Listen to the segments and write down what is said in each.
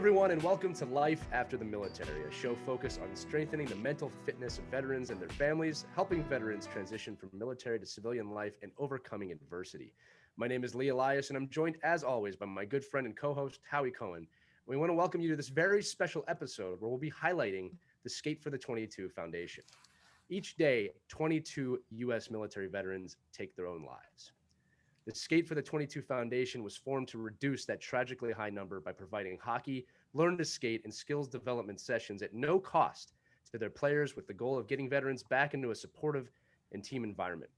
everyone, and welcome to Life After the Military, a show focused on strengthening the mental fitness of veterans and their families, helping veterans transition from military to civilian life, and overcoming adversity. My name is Lee Elias, and I'm joined, as always, by my good friend and co-host, Howie Cohen. We want to welcome you to this very special episode where we'll be highlighting the Skate for the 22 Foundation. Each day, 22 U.S. military veterans take their own lives. The Skate for the 22 Foundation was formed to reduce that tragically high number by providing hockey, learn to skate, and skills development sessions at no cost to their players with the goal of getting veterans back into a supportive and team environment.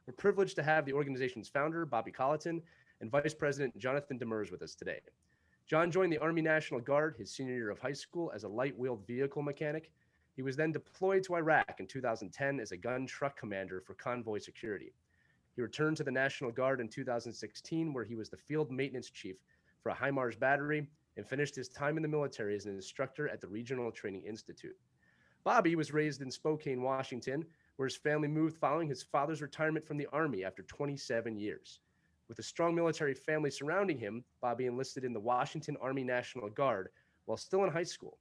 We're privileged to have the organization's founder, Bobby Colliton, and Vice President Jonathan Demers with us today. John joined the Army National Guard his senior year of high school as a light-wheeled vehicle mechanic. He was then deployed to Iraq in 2010 as a gun truck commander for convoy security. He returned to the National Guard in 2016, where he was the field maintenance chief for a HIMARS battery and finished his time in the military as an instructor at the Regional Training Institute. Bobby was raised in Spokane, Washington, where his family moved following his father's retirement from the Army after 27 years. With a strong military family surrounding him, Bobby enlisted in the Washington Army National Guard while still in high school.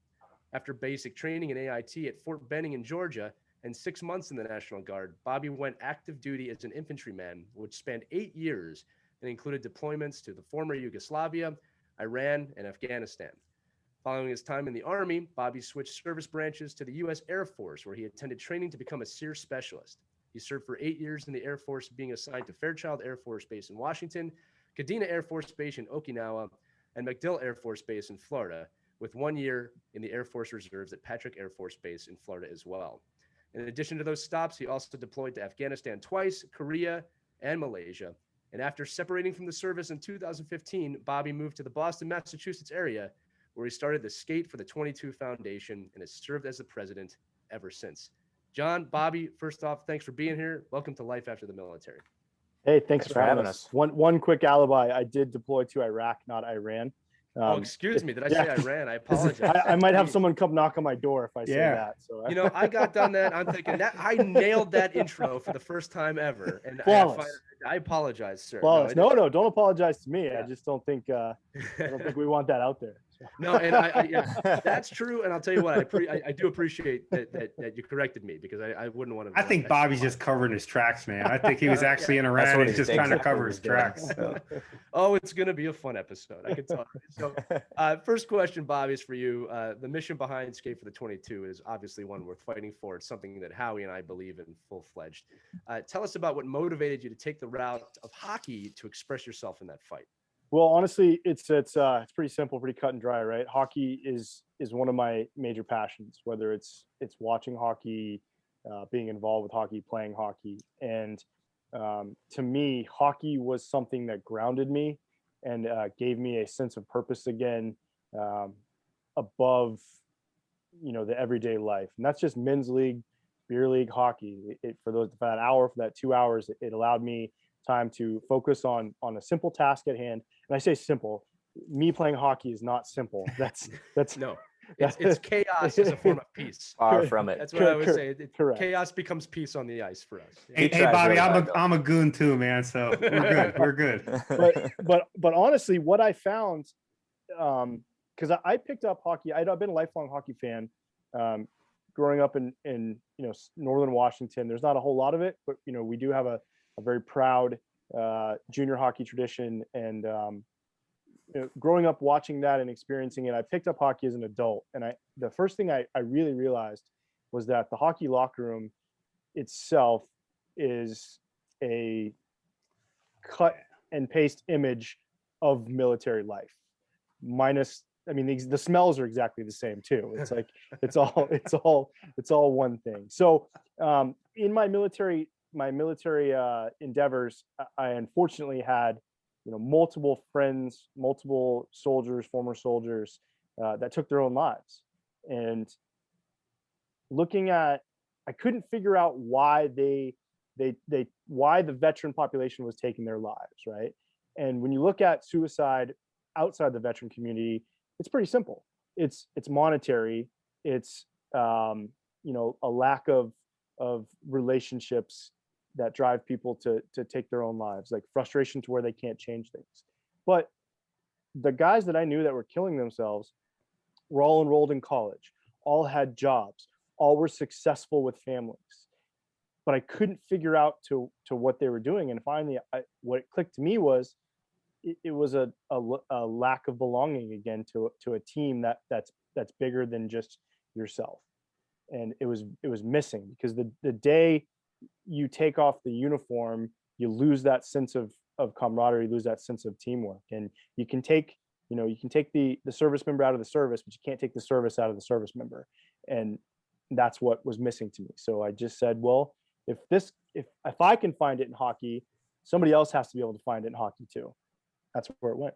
After basic training in AIT at Fort Benning in Georgia, and 6 months in the National Guard, Bobby went active duty as an infantryman, which spanned 8 years and included deployments to the former Yugoslavia, Iran, and Afghanistan. Following his time in the Army, Bobby switched service branches to the U.S. Air Force, where he attended training to become a SEER specialist. He served for 8 years in the Air Force, being assigned to Fairchild Air Force Base in Washington, Kadena Air Force Base in Okinawa, and MacDill Air Force Base in Florida, with 1 year in the Air Force Reserves at Patrick Air Force Base in Florida as well. In addition to those stops, he also deployed to Afghanistan twice, Korea, and Malaysia. And after separating from the service in 2015, Bobby moved to the Boston, Massachusetts area, where he started the Skate for the 22 Foundation and has served as the president ever since. John, Bobby, first off, thanks for being here. Welcome to Life After the Military. Hey, thanks for having us. One quick alibi. I did deploy to Iraq, not Iran. Excuse me. Did I say Iran? I apologize. I might have someone come knock on my door if I say that. So you know, I got done that. I'm thinking that I nailed that intro for the first time ever, and I apologize, sir. No, don't apologize to me. Yeah. I just don't think we want that out there. No, and that's true. And I'll tell you what, I do appreciate that you corrected me, because I wouldn't want to. I think Bobby's just covering his tracks, man. I think he was actually in Iran. He's just trying to cover his tracks. So. Oh, it's going to be a fun episode. I can tell. So, first question, Bobby, is for you. The mission behind Skate for the 22 is obviously one worth fighting for. It's something that Howie and I believe in full-fledged. Tell us about what motivated you to take the route of hockey to express yourself in that fight. Well, honestly, it's pretty simple, pretty cut and dry, right? Hockey is one of my major passions, whether it's watching hockey, being involved with hockey, playing hockey. And to me, hockey was something that grounded me and gave me a sense of purpose again, above, the everyday life. And that's just men's league, beer league hockey. For that hour, for that 2 hours, it allowed me time to focus on a simple task at hand. And I say simple, me playing hockey is not simple. That's no, it's chaos as a form of peace. Far from it. That's what I would say. Correct. Chaos becomes peace on the ice for us. Hey Bobby, I'm a goon too, man. So we're good. But honestly, what I found, because I picked up hockey, I've been a lifelong hockey fan. Growing up in northern Washington, there's not a whole lot of it, but we do have a very proud junior hockey tradition, and growing up watching that and experiencing it, I picked up hockey as an adult. And the first thing I really realized was that the hockey locker room itself is a cut and paste image of military life, minus, the smells are exactly the same too. It's like it's all one thing. So in my military endeavors, I unfortunately had multiple friends, multiple soldiers, former soldiers, that took their own lives. And I couldn't figure out why why the veteran population was taking their lives, right? And when you look at suicide outside the veteran community, it's pretty simple. It's monetary. It's a lack of relationships that drive people to take their own lives, like frustration to where they can't change things. But the guys that I knew that were killing themselves, were all enrolled in college, all had jobs, all were successful with families. But I couldn't figure out to what they were doing. And finally, what clicked to me was it was a lack of belonging again to a team that's bigger than just yourself. And it was missing, because the day you take off the uniform, you lose that sense of camaraderie, lose that sense of teamwork. And you can take the service member out of the service, but you can't take the service out of the service member. And that's what was missing to me. So I just said, well, if I can find it in hockey, somebody else has to be able to find it in hockey too. That's where it went.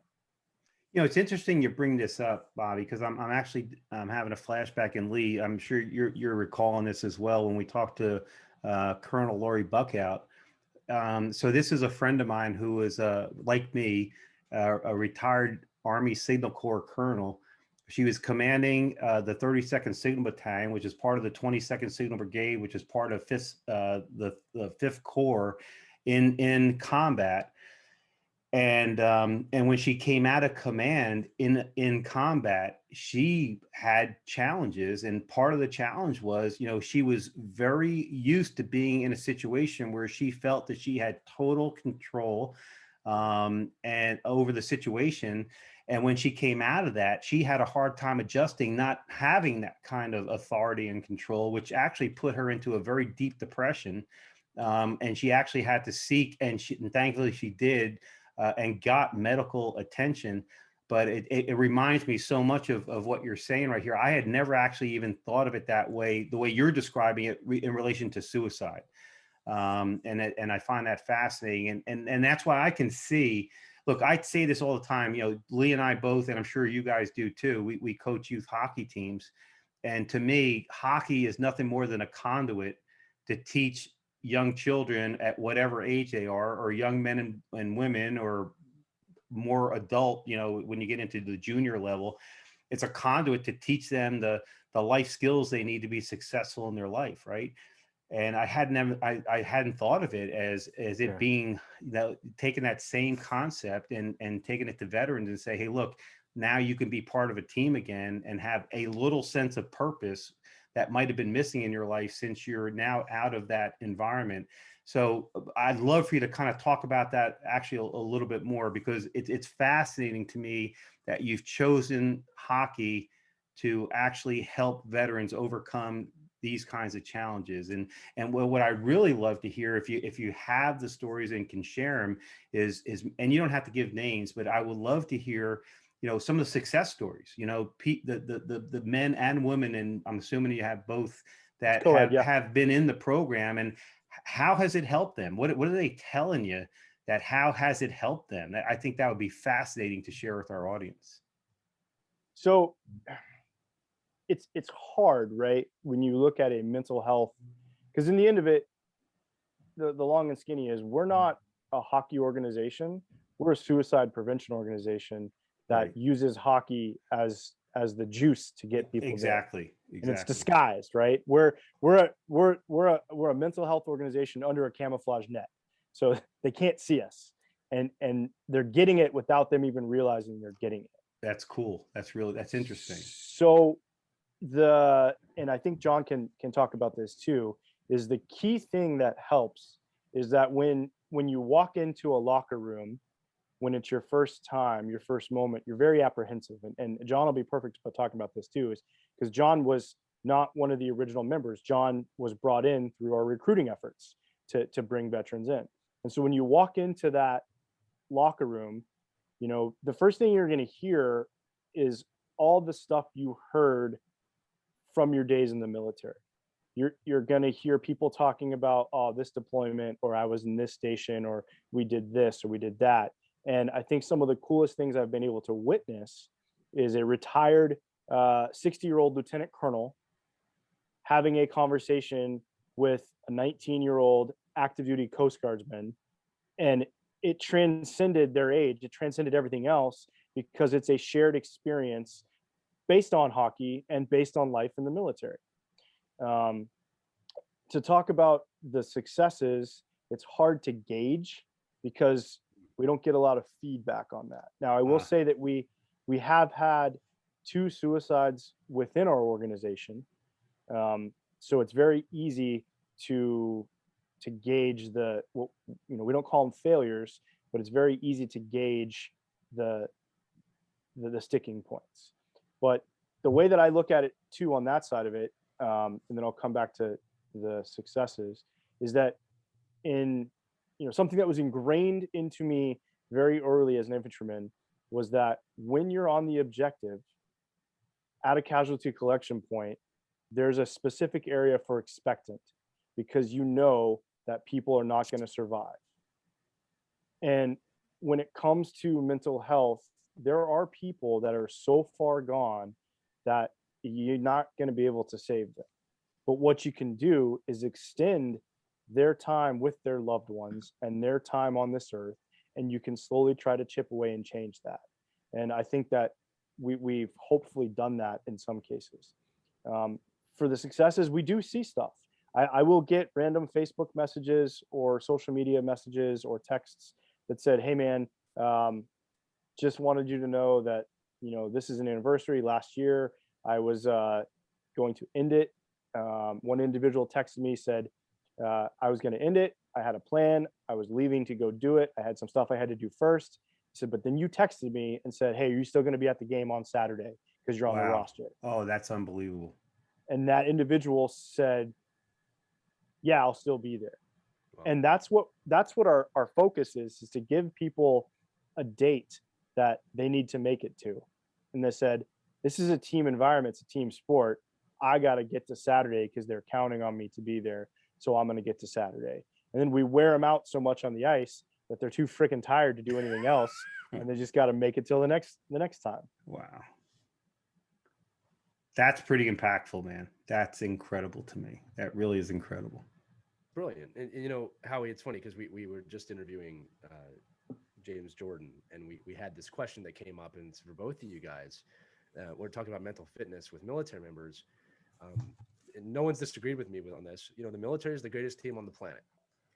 You know, it's interesting you bring this up, Bobby, because I'm actually having a flashback. And Lee, I'm sure you're recalling this as well when we talked to Colonel Lori Buckout. So this is a friend of mine who is like me, a retired Army Signal Corps colonel. She was commanding the 32nd Signal Battalion, which is part of the 22nd Signal Brigade, which is part of the 5th Corps in combat. And when she came out of command in combat, she had challenges. And part of the challenge was, she was very used to being in a situation where she felt that she had total control and over the situation. And when she came out of that, she had a hard time adjusting, not having that kind of authority and control, which actually put her into a very deep depression. And she actually had to seek, and thankfully she did, and got medical attention. But it reminds me so much of what you're saying right here. I had never actually even thought of it that way, the way you're describing it in relation to suicide. And I find that fascinating. And that's why I can see, look, I say this all the time, Lee and I both, and I'm sure you guys do too, we coach youth hockey teams. And to me, hockey is nothing more than a conduit to teach young children at whatever age they are, or young men and women, or more adult, when you get into the junior level, it's a conduit to teach them the life skills they need to be successful in their life. Right. And I hadn't thought of it as it being, taking that same concept and taking it to veterans and say, hey, look, now you can be part of a team again and have a little sense of purpose that might have been missing in your life since you're now out of that environment. So I'd love for you to kind of talk about that actually a little bit more, because it's fascinating to me that you've chosen hockey to actually help veterans overcome these kinds of challenges. And what I really love to hear, if you have the stories and can share them, is and you don't have to give names, but I would love to hear some of the success stories, the men and women, and I'm assuming you have both, that have been in the program, and how has it helped them? What are they telling you, that how has it helped them? I think that would be fascinating to share with our audience. So it's hard, right? When you look at a mental health, because in the end of it, the long and skinny is, we're not a hockey organization. We're a suicide prevention organization that uses hockey as the juice to get people exactly. And it's disguised, right? We're a mental health organization under a camouflage net, so they can't see us, and they're getting it without them even realizing they're getting it. That's cool. That's interesting. So and I think John can talk about this too, is the key thing that helps is that when you walk into a locker room, when it's your first time, your first moment, you're very apprehensive. And John will be perfect about talking about this too, is because John was not one of the original members. John was brought in through our recruiting efforts to bring veterans in. And so when you walk into that locker room, the first thing you're going to hear is all the stuff you heard from your days in the military. You're going to hear people talking about, oh, this deployment, or I was in this station, or we did this, or we did that. And I think some of the coolest things I've been able to witness is a retired 60-year-old lieutenant colonel having a conversation with a 19-year-old active duty Coast Guardsman. And it transcended their age. It transcended everything else, because it's a shared experience based on hockey and based on life in the military. To talk about the successes, it's hard to gauge because we don't get a lot of feedback on that. Now, I will say that we have had 2 suicides within our organization. So it's very easy to gauge we don't call them failures, but it's very easy to gauge the sticking points. But the way that I look at it too on that side of it, and then I'll come back to the successes, is that in something that was ingrained into me very early as an infantryman was that when you're on the objective at a casualty collection point, there's a specific area for expectant, because that people are not going to survive. And when it comes to mental health, there are people that are so far gone that you're not going to be able to save them. But what you can do is extend their time with their loved ones and their time on this earth, and you can slowly try to chip away and change that. And I think that we've hopefully done that in some cases. For the successes, we do see stuff. I will get random Facebook messages or social media messages or texts that said, "Hey man, just wanted you to know that this is an anniversary. Last year I was going to end it." One individual texted me, said, "I was going to end it. I had a plan. I was leaving to go do it. I had some stuff I had to do first." He said, "But then you texted me and said, 'Hey, are you still going to be at the game on Saturday because you're on the roster?'" Oh, that's unbelievable. And that individual said, "Yeah, I'll still be there." Wow. And that's what our focus is to give people a date that they need to make it to. And they said, "This is a team environment. It's a team sport. I got to get to Saturday because they're counting on me to be there. So I'm going to get to Saturday." And then we wear them out so much on the ice that they're too freaking tired to do anything else. And they just got to make it till the next time. Wow. That's pretty impactful, man. That's incredible to me. That really is incredible. Brilliant. And Howie, it's funny because we were just interviewing James Jordan, and we had this question that came up, and it's for both of you guys. We're talking about mental fitness with military members. And no one's disagreed with me on this. The military is the greatest team on the planet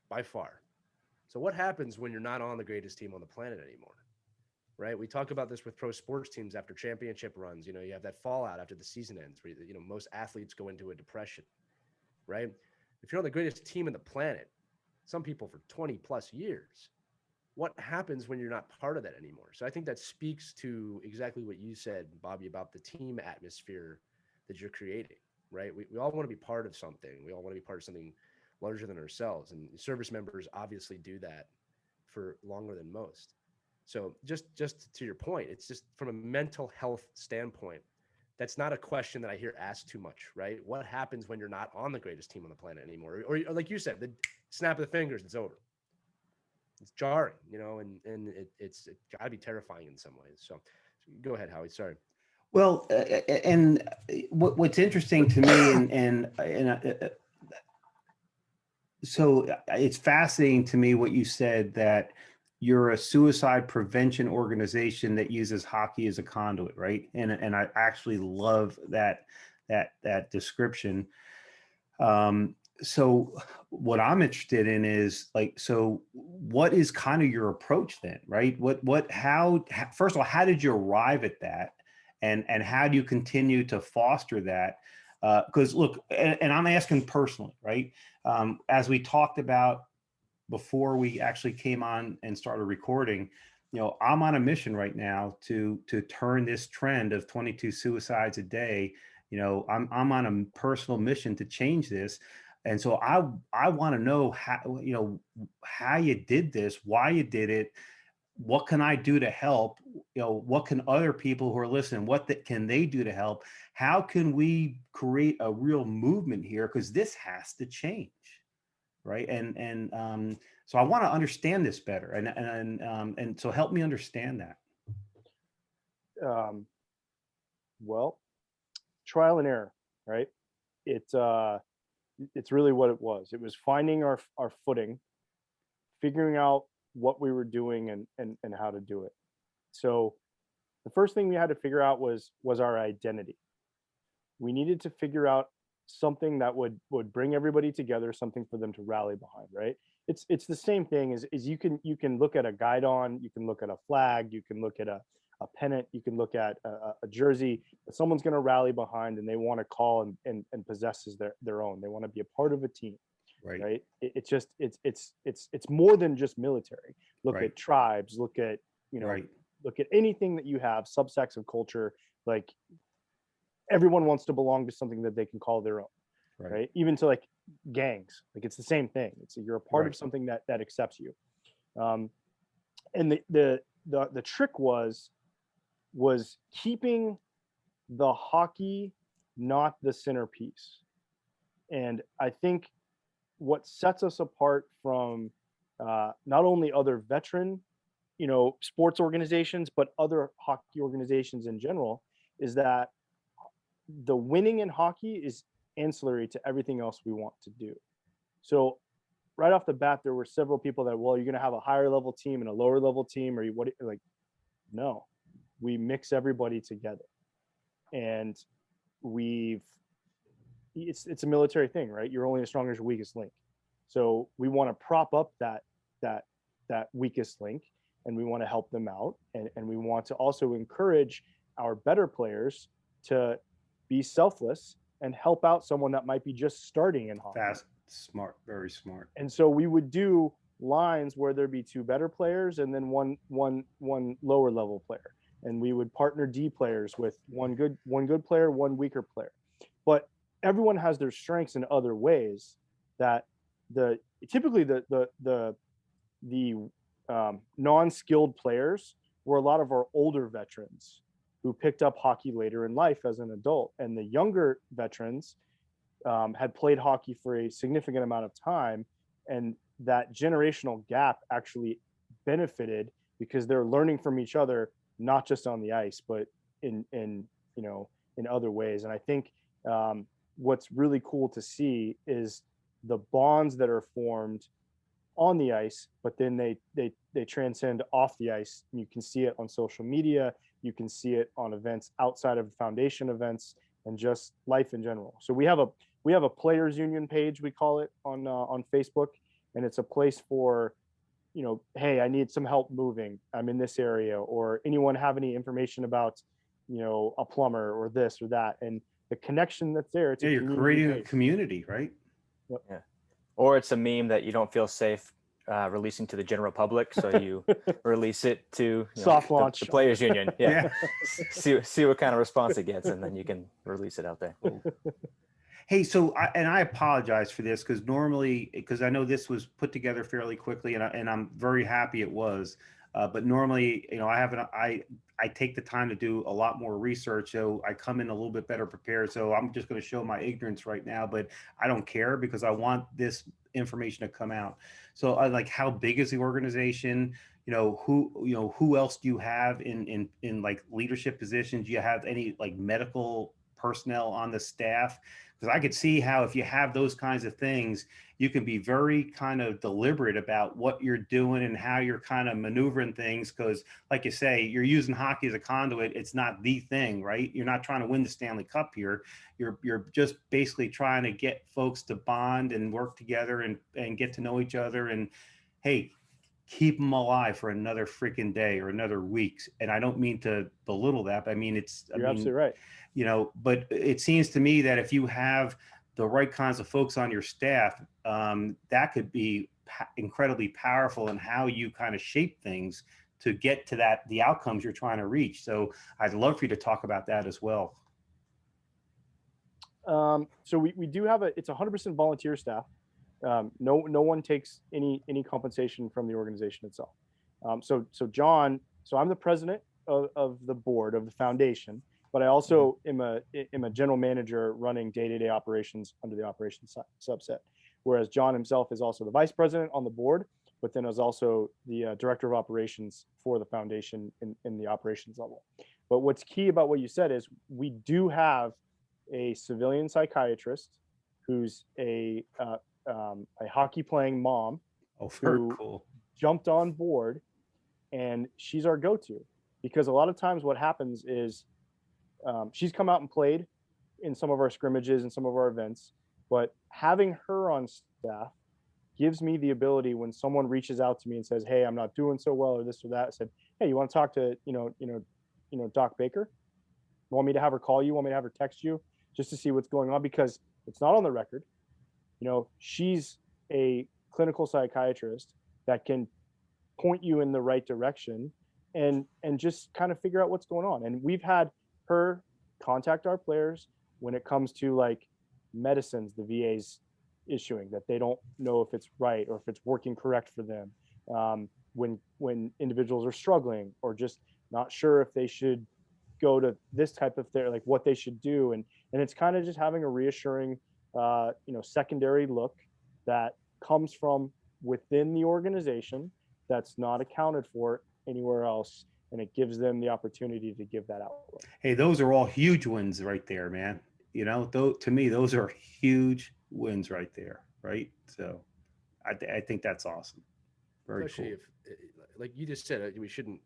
by far. So what happens when you're not on the greatest team on the planet anymore? Right? We talk about this with pro sports teams after championship runs. You have that fallout after the season ends where, most athletes go into a depression, right? If you're on the greatest team on the planet, some people for 20 plus years, what happens when you're not part of that anymore? So I think that speaks to exactly what you said, Bobby, about the team atmosphere that you're creating, right? We all want to be part of something. We all want to be part of something larger than ourselves. And service members obviously do that for longer than most. So just to your point, it's just from a mental health standpoint, that's not a question that I hear asked too much, right? What happens when you're not on the greatest team on the planet anymore? Or like you said, the snap of the fingers, it's over. It's jarring, and it's got to be terrifying in some ways. So go ahead, Howie. Sorry. Well, and what's interesting to me, and so it's fascinating to me what you said, that you're a suicide prevention organization that uses hockey as a conduit, right? And I actually love that description. So what I'm interested in is so what is kind of your approach then, right? How first of all, how did you arrive at that? And how do you continue to foster that? Because look, and I'm asking personally, right? As we talked about before we actually came on and started recording, I'm on a mission right now to turn this trend of 22 suicides a day. I'm on a personal mission to change this. And so I want to know how you did this, why you did it, what can I do to help? What can other people who are listening, can they do to help? How can we create a real movement here? Because this has to change, right? And so I want to understand this better, and so help me understand that. Well, trial and error, right? It's really what it was. It was finding our footing, figuring out what we were doing and how to do it. So the first thing we had to figure out was our identity. We needed to figure out something that would bring everybody together, something for them to rally behind, right? It's the same thing as you can look at a guidon, you can look at a flag, you can look at a a pennant, you can look at a jersey that someone's going to rally behind and they want to call and possess as their own. They want to be a part of a team. Right. It's just it's more than just military. Look at tribes, look at, look at anything that you have, subsects of culture. Like, everyone wants to belong to something that they can call their own. Right. Even to like gangs, like it's the same thing. It's you're a part of something that accepts you. And the trick was keeping the hockey not the centerpiece. And I think what sets us apart from not only other veteran, sports organizations, but other hockey organizations in general, is that the winning in hockey is ancillary to everything else we want to do. So right off the bat, there were several people that, well, you're going to have a higher level team and a lower level team, or no, we mix everybody together. And it's a military thing, right? You're only as strong as your weakest link. So we want to prop up that weakest link, and we want to help them out. And we want to also encourage our better players to be selfless and help out someone that might be just starting in hockey. Fast, smart, very smart. And so we would do lines where there'd be two better players and then one lower level player. And we would partner D players with one good player, one weaker player. But everyone has their strengths in other ways that typically the non-skilled players were a lot of our older veterans who picked up hockey later in life as an adult. And the younger veterans had played hockey for a significant amount of time. And that generational gap actually benefited because they're learning from each other, not just on the ice, but in other ways. And I think what's really cool to see is the bonds that are formed on the ice, but then they transcend off the ice. You can see it on social media. You can see it on events outside of foundation events and just life in general. So we have a players union page, we call it, on Facebook, and it's a place for, hey, I need some help moving. I'm in this area, or anyone have any information about, a plumber or this or that, and the connection that's there. It's you're creating a community, right? Yep. Yeah. Or it's a meme that you don't feel safe releasing to the general public, so you release it to soft launch the players union. Yeah. see what kind of response it gets, and then you can release it out there. Hey, so I apologize for this because I know this was put together fairly quickly, and I'm very happy it was. But normally, I take the time to do a lot more research, so I come in a little bit better prepared. So I'm just going to show my ignorance right now, but I don't care because I want this information to come out. So like, how big is the organization? Who else do you have in like leadership positions? Do you have any like medical personnel on the staff? Because I could see how if you have those kinds of things, you can be very kind of deliberate about what you're doing and how you're kind of maneuvering things. Because like you say, you're using hockey as a conduit. It's not the thing, right? You're not trying to win the Stanley Cup here. You're just basically trying to get folks to bond and work together and get to know each other. And hey, keep them alive for another freaking day or another week. And I don't mean to belittle that, but I mean, you're absolutely right. But it seems to me that if you have the right kinds of folks on your staff, that could be incredibly powerful in how you kind of shape things to get to the outcomes you're trying to reach. So I'd love for you to talk about that as well. So we do have it's 100% volunteer staff. No one takes any compensation from the organization itself. So I'm the president of the board of the foundation, but I also am a general manager running day-to-day operations under the operations subset. Whereas John himself is also the vice president on the board, but then is also the director of operations for the foundation in the operations level. But what's key about what you said is we do have a civilian psychiatrist who's a hockey playing mom who cool. jumped on board, and she's our go-to, because a lot of times what happens is she's come out and played in some of our scrimmages and some of our events, but having her on staff gives me the ability, when someone reaches out to me and says, hey, I'm not doing so well or this or that, I said, hey, you want to talk to Doc Baker? Want me to have her call you? Want me to have her text you just to see what's going on? Because it's not on the record. She's a clinical psychiatrist that can point you in the right direction and just kind of figure out what's going on. And we've had her contact our players when it comes to like medicines the VA's issuing that they don't know if it's right or if it's working correct for them. When individuals are struggling or just not sure if they should go to this type of therapy, like what they should do. And it's kind of just having a reassuring, secondary look that comes from within the organization that's not accounted for anywhere else. And it gives them the opportunity to give that out. Hey, those are all huge wins right there, man. To me, those are huge wins right there. Right. So I think that's awesome. Very Especially cool. if, like you just said, we shouldn't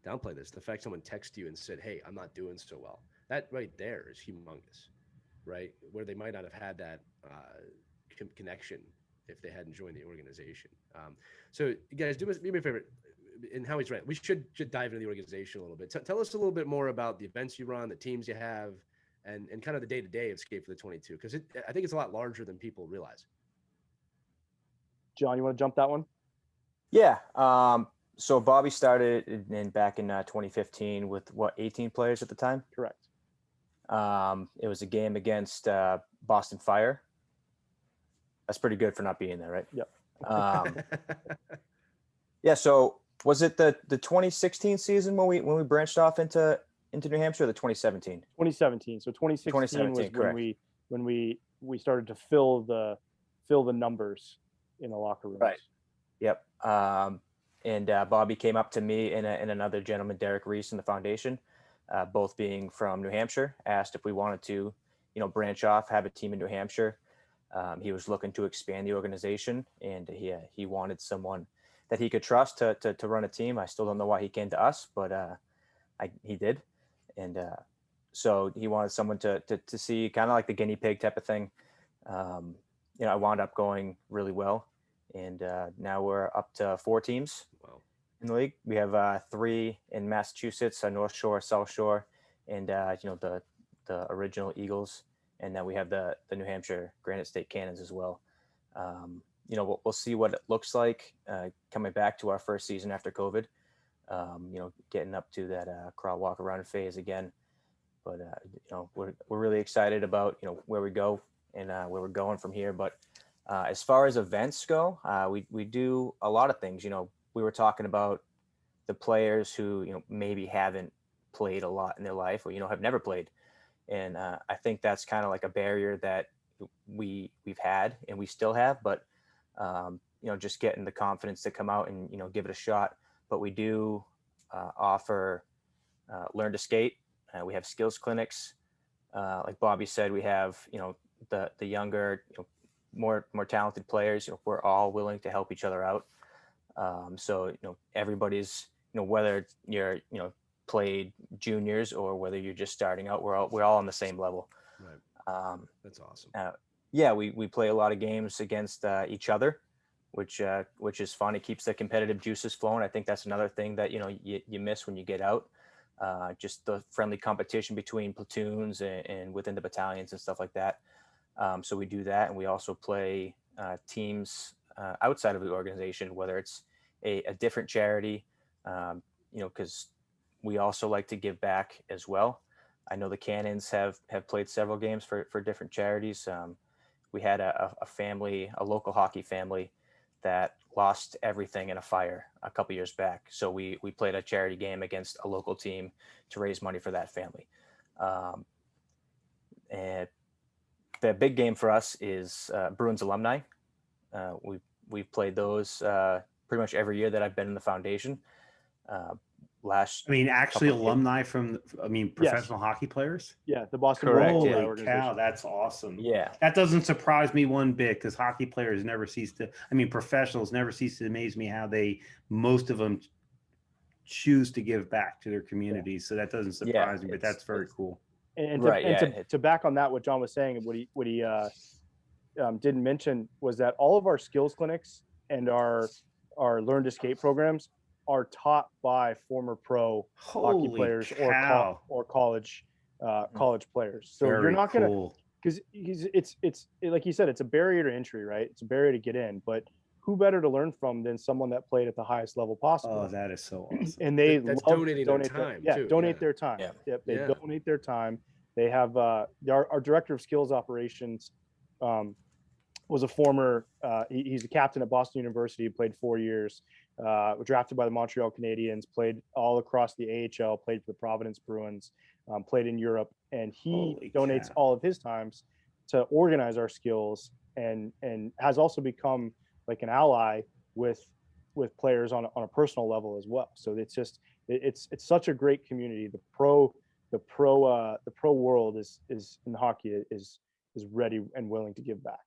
downplay this. The fact someone texted you and said, "Hey, I'm not doing so well," that right there is humongous, right? Where they might not have had that connection if they hadn't joined the organization. So, you guys, do me a favor. And Howie's right. We should dive into the organization a little bit. Tell us a little bit more about the events you run, the teams you have, and kind of the day-to-day of Skate for the 22, because I think it's a lot larger than people realize. John, you want to jump that one? Yeah. So Bobby started back in 2015 with 18 players at the time? Correct. It was a game against Boston Fire. That's pretty good for not being there, right? Yep. Yeah. So was it the 2016 season when we branched off into New Hampshire, or the 2017? 2017. So 2016 was when we started to fill the numbers in the locker rooms. Right. Yep. And Bobby came up to me and another gentleman, Derek Reese, in the foundation, both being from New Hampshire, asked if we wanted to, branch off, have a team in New Hampshire. He was looking to expand the organization, and he wanted someone that he could trust to run a team. I still don't know why he came to us, but he did. And so he wanted someone to see, kind of like the guinea pig type of thing. I wound up going really well. And now we're up to 4 teams in the league. We have 3 in Massachusetts, North Shore, South Shore, and the original Eagles, and then we have the New Hampshire Granite State Cannons as well. We'll see what it looks like coming back to our first season after COVID. Getting up to that crawl, walk, run phase again. But we're really excited about where we go and where we're going from here. But as far as events go, we do a lot of things. We were talking about the players who maybe haven't played a lot in their life, or have never played, and I think that's kind of like a barrier that we've had and we still have. But just getting the confidence to come out and give it a shot. But we do offer learn to skate. We have skills clinics. Like Bobby said, we have the younger more talented players. We're all willing to help each other out. So everybody's whether you're played juniors or whether you're just starting out, we're all on the same level. Right. That's awesome. Yeah, we play a lot of games against each other, which is fun. It keeps the competitive juices flowing. I think that's another thing that you miss when you get out. Just the friendly competition between platoons and within the battalions and stuff like that. So we do that, and we also play teams outside of the organization, whether it's a different charity, because we also like to give back as well. I know the Cannons have played several games for different charities. We had a family, a local hockey family, that lost everything in a fire a couple years back. So we played a charity game against a local team to raise money for that family. And the big game for us is Bruins alumni. We've played those pretty much every year that I've been in the foundation. Actually alumni professional hockey players? Yeah, the Boston Correct. Bruins. Holy cow, that's awesome. Yeah. That doesn't surprise me one bit, because hockey players never cease to, professionals never cease to amaze me how most of them choose to give back to their communities. So that doesn't surprise me, but that's very cool. And Right, to back on that, what John was saying, what he didn't mention was that all of our skills clinics and our learn to skate programs are taught by former pro hockey Holy players cow. or college players. So Very you're not gonna, cool. because it's like you said, it's a barrier to entry, right? It's a barrier to get in, but who better to learn from than someone that played at the highest level possible? Oh, that is so awesome. And they That's love donating to their donate time, their, too. donate Yeah. their time. Yeah. Yep, they Yeah. donate their time. They have our director of skills operations was a former he's a captain at Boston University, played 4 years, was drafted by the Montreal Canadiens, played all across the AHL, played for the Providence Bruins, played in Europe, and he Holy donates cow. all of his times to organize our skills, and has also become like an ally with players on a personal level as well. So it's just it's such a great community. The pro world is in hockey is ready and willing to give back.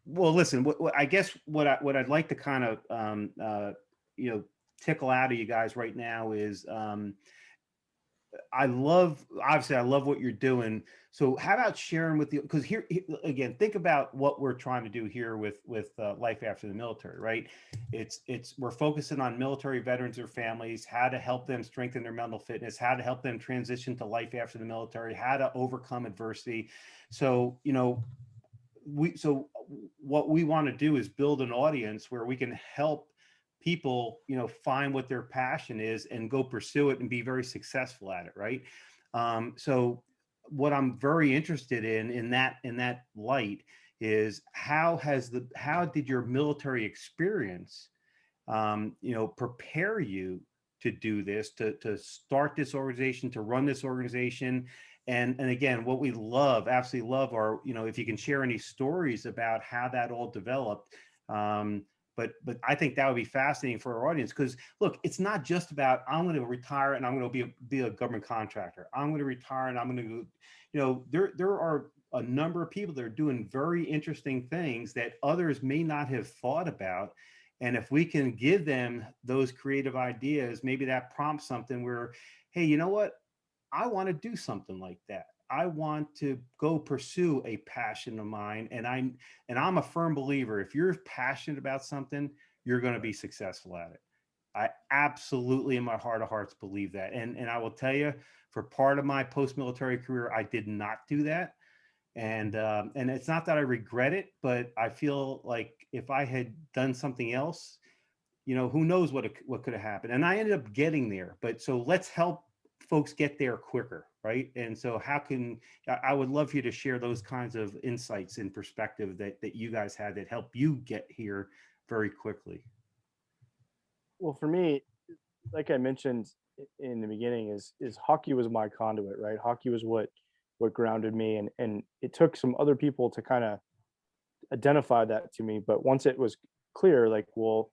Well, listen, I guess what I'd like to kind of tickle out of you guys right now is I love what you're doing. So how about sharing with you, because here again, think about what we're trying to do here with life after the military, right? We're focusing on military veterans or families, how to help them strengthen their mental fitness, how to help them transition to life after the military, how to overcome adversity. So what we want to do is build an audience where we can help people, find what their passion is and go pursue it and be very successful at it. Right. So what I'm very interested in that light is how did your military experience, prepare you to do this, to start this organization, to run this organization. And again, what we absolutely love are, if you can share any stories about how that all developed. But I think that would be fascinating for our audience, because look, it's not just about, I'm going to retire and I'm going to be a government contractor. I'm going to retire and I'm going to go, there are a number of people that are doing very interesting things that others may not have thought about. And if we can give them those creative ideas, maybe that prompts something where, hey, you know what? I want to do something like that. I want to go pursue a passion of mine. And I'm a firm believer, if you're passionate about something, you're going to be successful at it. I absolutely, in my heart of hearts, believe that. And I will tell you, for part of my post-military career, I did not do that. And it's not that I regret it, but I feel like if I had done something else, who knows what could have happened. And I ended up getting there. But so let's help folks get there quicker, right? And so I would love for you to share those kinds of insights and perspective that you guys had that help you get here very quickly. Well, for me, like I mentioned in the beginning, is hockey was my conduit, right? Hockey was what grounded me, and it took some other people to kind of identify that to me. But once it was clear, like, well,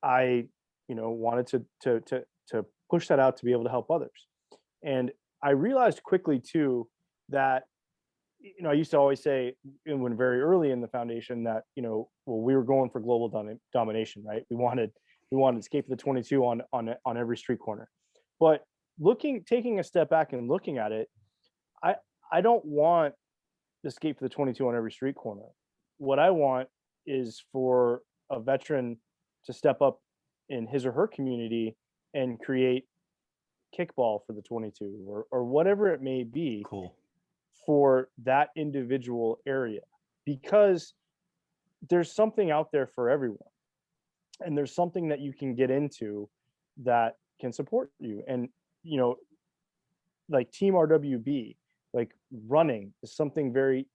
I wanted to push that out to be able to help others. And I realized quickly too that, I used to always say, when very early in the foundation, that, well, we were going for global domination, right? We wanted to escape the 22 on every street corner. But taking a step back and looking at it, I don't want to escape the 22 on every street corner. What I want is for a veteran to step up in his or her community and create kickball for the 22 or whatever it may be. Cool. For that individual area, because there's something out there for everyone, and there's something that you can get into that can support you. And like Team RWB, like running is something very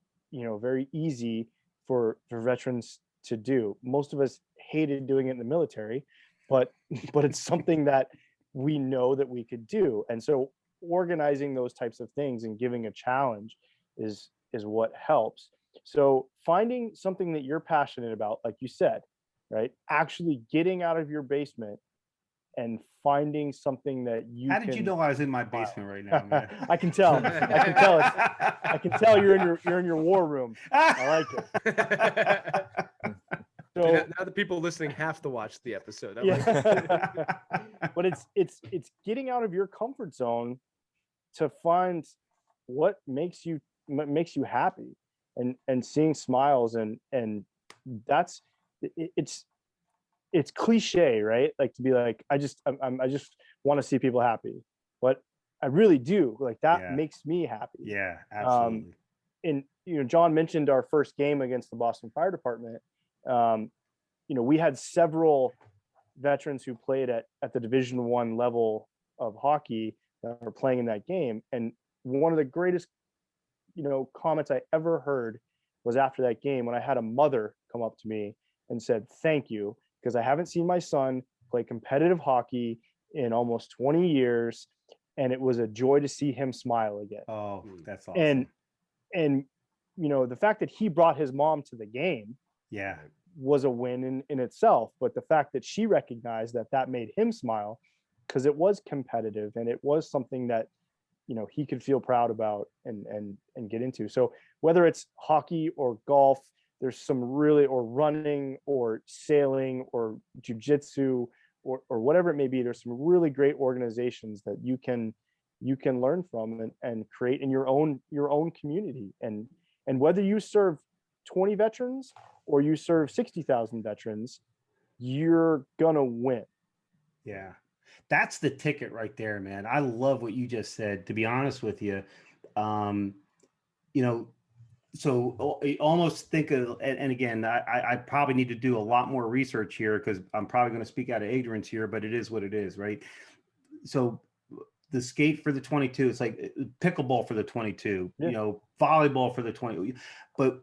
easy for veterans to do. Most of us hated doing it in the military, but it's something that we know that we could do. And so organizing those types of things and giving a challenge is what helps. So finding something that you're passionate about, like you said, right? Actually getting out of your basement and finding something that you How did you know I was in my basement right now, man? I can tell. I can tell you're in your war room. I like it. So now the people listening have to watch the episode. But it's getting out of your comfort zone to find what makes you happy, and seeing smiles, and that's it's it's cliche, right? Like to be like, I just want to see people happy, but I really do. Like that Yeah. makes me happy. Yeah, absolutely. And John mentioned our first game against the Boston Fire Department. We had several veterans who played at the Division I level of hockey that were playing in that game. And one of the greatest, comments I ever heard was after that game when I had a mother come up to me and said, "Thank you, because I haven't seen my son play competitive hockey in almost 20 years. And it was a joy to see him smile again." Oh, that's awesome. And the fact that he brought his mom to the game Yeah. was a win in itself. But the fact that she recognized that made him smile, because it was competitive and it was something that he could feel proud about and get into. So whether it's hockey or golf, there's some really, or running or sailing or jujitsu or whatever it may be, there's some really great organizations that you can learn from and create in your own community. And whether you serve 20 veterans or you serve 60,000 veterans, you're gonna win. Yeah. That's the ticket right there, man. I love what you just said, to be honest with you. So I almost think of, and again, I probably need to do a lot more research here because I'm probably going to speak out of ignorance here, but it is what it is, right? So the skate for the 22, it's like pickleball for the 22, volleyball for the 20, but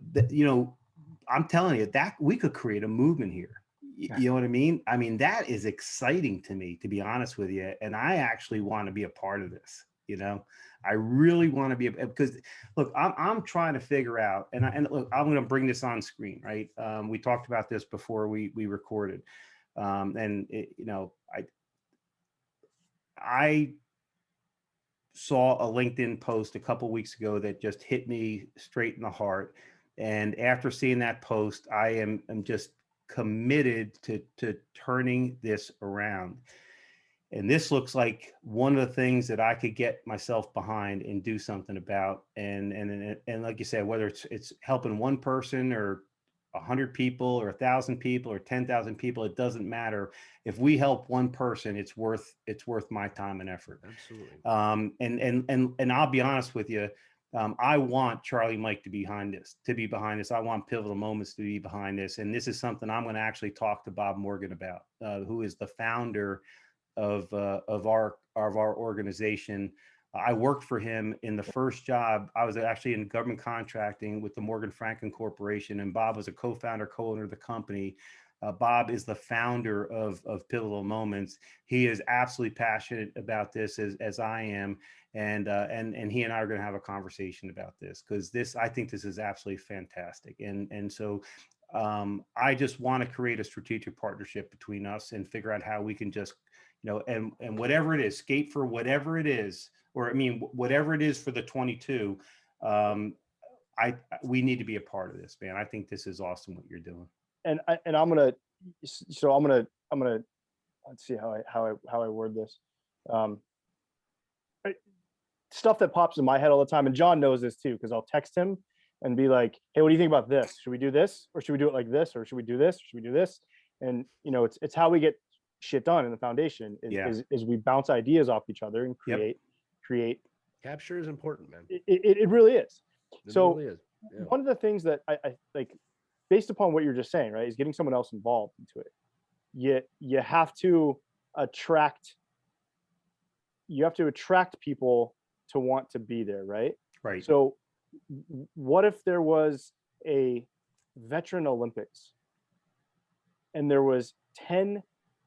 I'm telling you that we could create a movement here. You know what I mean? I mean, that is exciting to me, to be honest with you. And I actually want to be a part of this. I really want to be, because look, I'm trying to figure out, and look, I'm going to bring this on screen, right? We talked about this before we recorded. I saw a LinkedIn post a couple weeks ago that just hit me straight in the heart. And after seeing that post, I am just committed to turning this around. And this looks like one of the things that I could get myself behind and do something about. And like you said, whether it's helping one person or 100 people or 1,000 people or 10,000 people, it doesn't matter. If we help one person, it's worth my time and effort. Absolutely. And I'll be honest with you. I want Charlie Mike to be behind this. I want Pivotal Moments to be behind this. And this is something I'm going to actually talk to Bob Morgan about, who is the founder of our organization. I worked for him in the first job. I was actually in government contracting with the Morgan Franklin Corporation, and Bob was a co-founder, co-owner of the company. Bob is the founder of Pivotal Moments. He is absolutely passionate about this as I am, and he and I are going to have a conversation about this, because I think this is absolutely fantastic. And so I just want to create a strategic partnership between us and figure out how we can just, and whatever it is, skate for whatever it is, or whatever it is for the 22. We need to be a part of this, man. I think this is awesome what you're doing. And I'm gonna let's see how I word this. Stuff that pops in my head all the time, and John knows this too, because I'll text him and be like, "Hey, what do you think about this? Should we do this, or should we do it like this, or should we do this, or should we do this?" And it's how we get shit done in the foundation is we bounce ideas off each other and create. Capture is important, man. It really is. It really is. Yeah. One of the things that I like, based upon what you're just saying, right, is getting someone else involved into it. You have to attract people to want to be there, right? Right. So what if there was a veteran Olympics and there was 10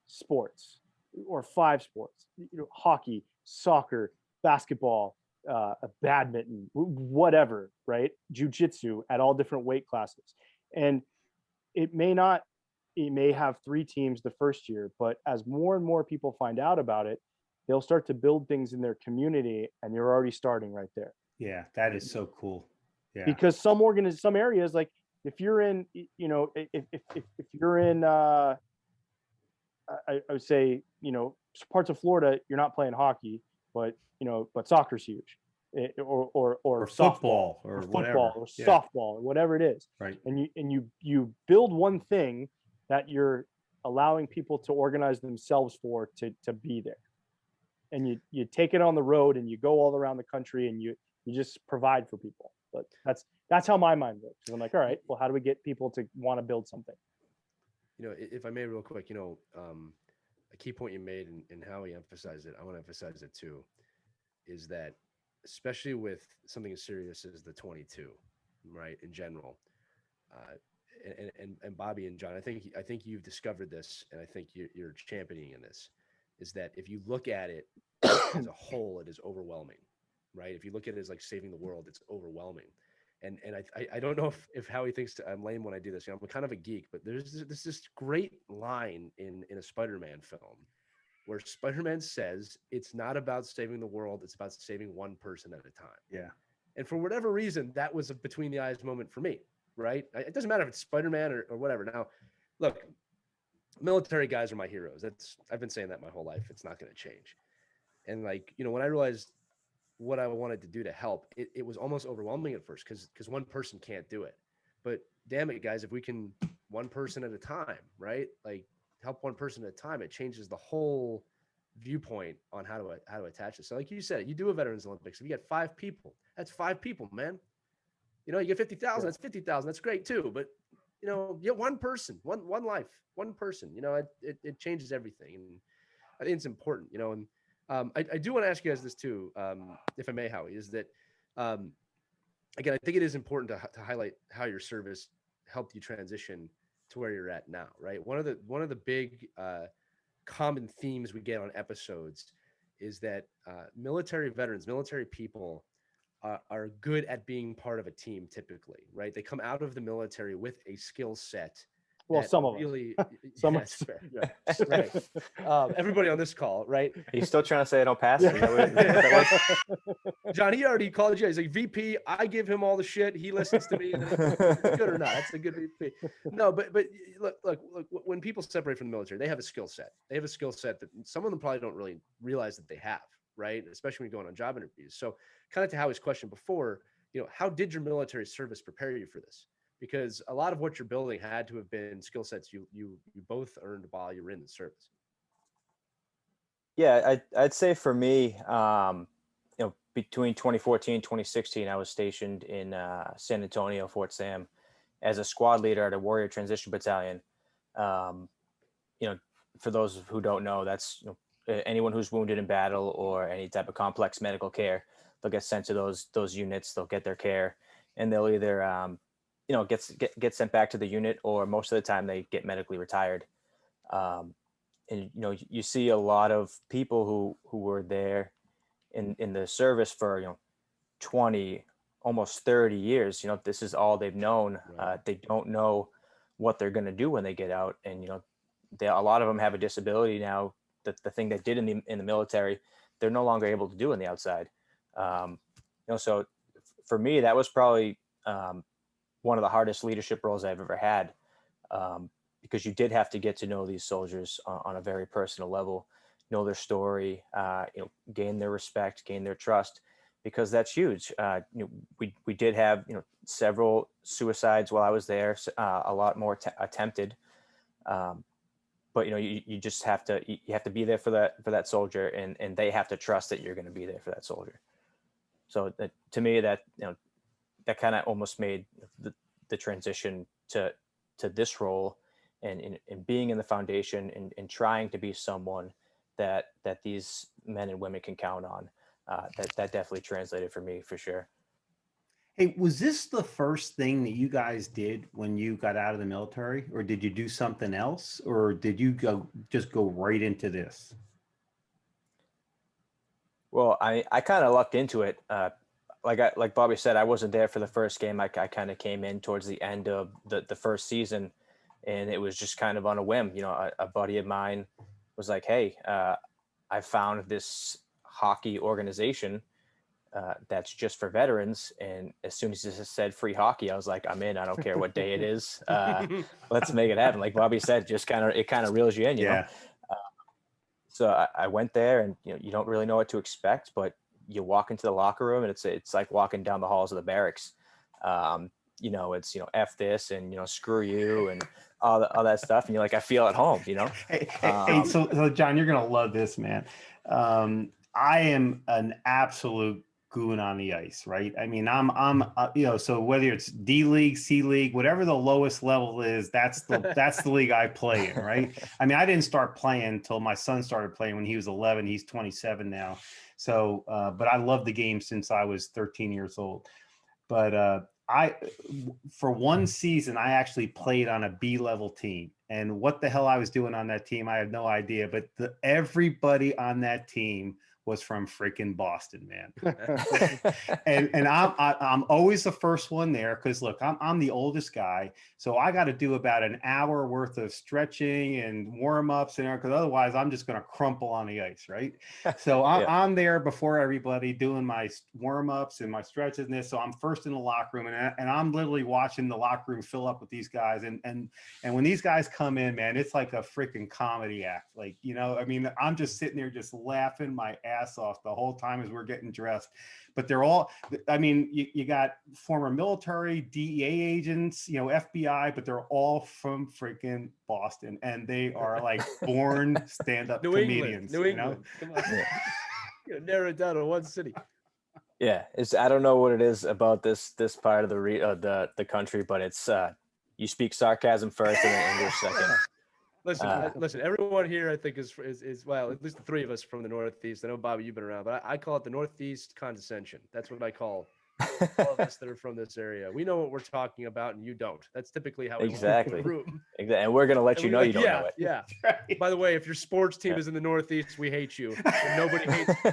sports or 5 sports, hockey, soccer, basketball, badminton, whatever, right? Jiu-jitsu at all different weight classes. And it may have 3 teams the first year, but as more and more people find out about it, they'll start to build things in their community, and you're already starting right there. Yeah, that is so cool. Yeah. Because some areas, like if you're in, if you're in, I would say, parts of Florida, you're not playing hockey, but soccer's huge, or football or whatever. Or softball or whatever it is. Right. And you build one thing that you're allowing people to organize themselves for to be there. And you take it on the road and you go all around the country and you just provide for people. But that's how my mind works. And I'm like, all right, well, how do we get people to want to build something? If I may real quick, a key point you made and Howie emphasized it, I want to emphasize it too, is that especially with something as serious as the 22, right, in general, and Bobby and John, I think you've discovered this, and I think you're championing in this, is that if you look at it as a whole, it is overwhelming, right? If you look at it as like saving the world, it's overwhelming. And I don't know if Howie thinks I'm lame when I do this. I'm kind of a geek, but there's this great line in a Spider-Man film where Spider-Man says it's not about saving the world, it's about saving one person at a time. Yeah. And for whatever reason, that was a between the eyes moment for me, right? It doesn't matter if it's Spider-Man or whatever. Now, look, military guys are my heroes. I've been saying that my whole life. It's not going to change. And when I realized what I wanted to do to help, it was almost overwhelming at first because one person can't do it. But damn it, guys, if we can one person at a time, right? Like help one person at a time, it changes the whole viewpoint on how to attach this. So like you said, you do a Veterans Olympics. If you get 5 people, that's 5 people, man. You get 50,000, that's 50,000. That's great too. But you get one person, one life, one person, it changes everything. And I think it's important, and I do want to ask you guys this too, if I may, Howie, is that, again, I think it is important to highlight how your service helped you transition to where you're at now, right? One of the big common themes we get on episodes is that military veterans, military people are good at being part of a team typically, right? They come out of the military with a skill set. Well, some of really, us. Some yeah, of us. fair. Right. Everybody on this call, right? Are you still trying to say I don't pass? Is that what that John, he already called you. He's like, VP, I give him all the shit. He listens to me. Good or not? That's a good VP. No, but look, when people separate from the military, they have a skill set. They have a skill set that some of them probably don't really realize that they have, right? Especially when you're going on job interviews. So kind of to Howie's question before, how did your military service prepare you for this? Because a lot of what you're building had to have been skill sets you both earned while you were in the service. Yeah, I'd say for me, between 2014 2016, I was stationed in San Antonio, Fort Sam, as a squad leader at a Warrior Transition Battalion. For those who don't know, that's anyone who's wounded in battle or any type of complex medical care, they'll get sent to those units. They'll get their care, and they'll either get sent back to the unit, or most of the time they get medically retired. And you see a lot of people who were there in the service for 20, almost 30 years. This is all they've known. Right. They don't know what they're going to do when they get out, and a lot of them have a disability now. That the thing they did in the military, they're no longer able to do on the outside. So for me, that was probably one of the hardest leadership roles I've ever had, because you did have to get to know these soldiers on a very personal level, know their story, gain their respect, gain their trust, because that's huge. We did have several suicides while I was there, a lot more attempted, but you just have to be there for that soldier, and they have to trust that you're going to be there for that soldier. So to me, that that kind of almost made the transition to this role, and being in the foundation and trying to be someone that these men and women can count on. That definitely translated for me, for sure. Hey, was this the first thing that you guys did when you got out of the military, or did you do something else, or did you just go right into this? Well, I kind of lucked into it. Like Bobby said, I wasn't there for the first game. I kind of came in towards the end of the first season, and it was just kind of on a whim. A buddy of mine was like, "Hey, I found this hockey organization that's just for veterans." And as soon as it said free hockey, I was like, "I'm in. I don't care what day it is. Let's make it happen." Like Bobby said, it kind of reels you in, you know. So I went there, and you don't really know what to expect, but you walk into the locker room, and it's like walking down the halls of the barracks. it's, F this and, screw you and all that stuff. And you're like, I feel at home, Hey, so John, you're going to love this, man. I am an absolute goon on the ice, right? I mean, I'm so whether it's D League, C League, whatever the lowest level is, that's the league I play in, right? I mean, I didn't start playing until my son started playing when he was 11. He's 27 now. So, but I love the game since I was 13 years old. But for one season, I actually played on a B level team. And what the hell I was doing on that team, I have no idea. But everybody on that team was from freaking Boston, man. and I'm always the first one there because look, I'm the oldest guy, so I got to do about an hour worth of stretching and warm ups and because otherwise I'm just going to crumple on the ice, right? So I'm there before everybody doing my warm ups and my stretches and this. So I'm first in the locker room and I'm literally watching the locker room fill up with these guys and when these guys come in, man, it's like a freaking comedy act. Like, I mean, I'm just sitting there just laughing my ass off the whole time as we're getting dressed. But they're all, I mean, you got former military, DEA agents, FBI, but they're all from freaking Boston and they are like born stand-up comedians. New England. Come on. You narrow it down to one city. Yeah, I don't know what it is about this part of the country, but it's you speak sarcasm first and then English second. Listen. Everyone here, I think, is well, at least the three of us from the Northeast. I know, Bobby, you've been around, but I call it the Northeast condescension. That's what I call all of us that are from this area. We know what we're talking about, and you don't. That's typically how we exactly. Room. Exactly, and we're gonna let you know you don't know it. Yeah. By the way, if your sports team is in the Northeast, we hate you. And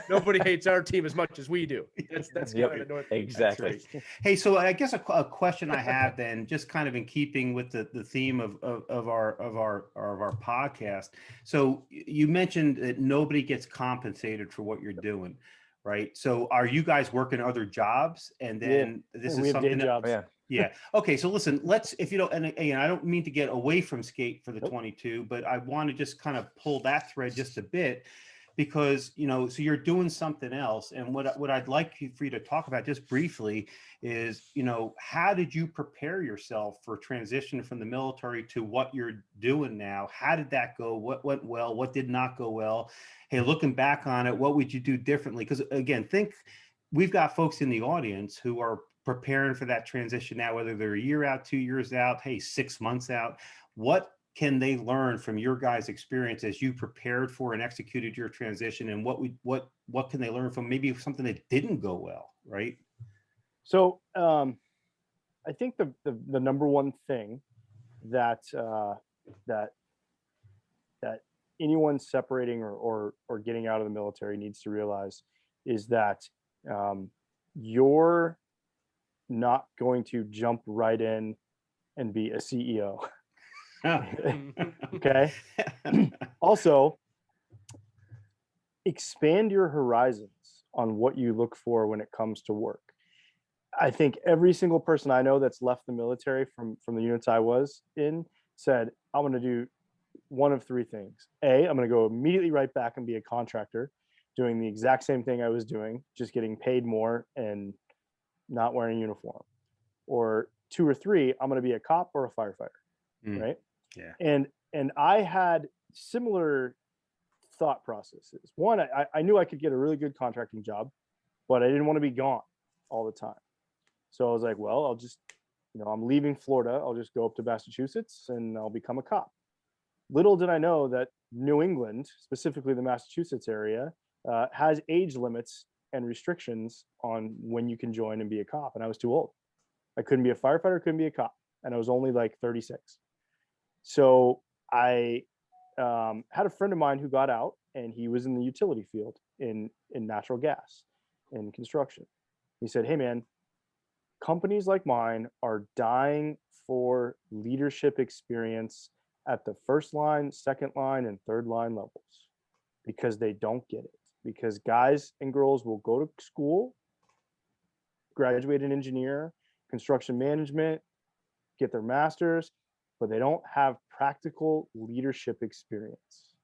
nobody hates our team as much as we do. That's kind of the Northeast. Exactly. Right. Hey, so I guess a question I have then, just kind of in keeping with the theme of our podcast. So you mentioned that nobody gets compensated for what you're doing. Right. So are you guys working other jobs? And then this is something jobs. Yeah. Okay. So listen, if you don't, and I don't mean to get away from skate for the 22, but I want to just kind of pull that thread just a bit because, so you're doing something else. And what I'd like for you to talk about just briefly is, how did you prepare yourself for transition from the military to what you're doing now? How did that go? What went well? What did not go well? Hey, looking back on it, what would you do differently? Because again, we've got folks in the audience who are preparing for that transition now, whether they're a year out, 2 years out, 6 months out. What can they learn from your guys' experience as you prepared for and executed your transition? And what can they learn from maybe something that didn't go well, right? So I think the number one thing that anyone separating or getting out of the military needs to realize is that you're not going to jump right in and be a CEO. Okay. Also, expand your horizons on what you look for when it comes to work. I think every single person I know that's left the military from the units I was in said, I'm going to do one of three things. A, I'm going to go immediately right back and be a contractor doing the exact same thing I was doing, just getting paid more and not wearing a uniform. Or 2 or 3, I'm going to be a cop or a firefighter. Right. Yeah. And I had similar thought processes. One, I knew I could get a really good contracting job, but I didn't want to be gone all the time. So I was like, well, I'll just, I'm leaving Florida. I'll just go up to Massachusetts and I'll become a cop. Little did I know that New England, specifically the Massachusetts area, has age limits and restrictions on when you can join and be a cop. And I was too old. I couldn't be a firefighter, couldn't be a cop. And I was only like 36. So I had a friend of mine who got out and he was in the utility field in natural gas and construction. He said, hey, man, companies like mine are dying for leadership experience at the first line, second line, and third line levels because they don't get it. Because guys and girls will go to school, graduate an engineer, construction management, get their master's, but they don't have practical leadership experience.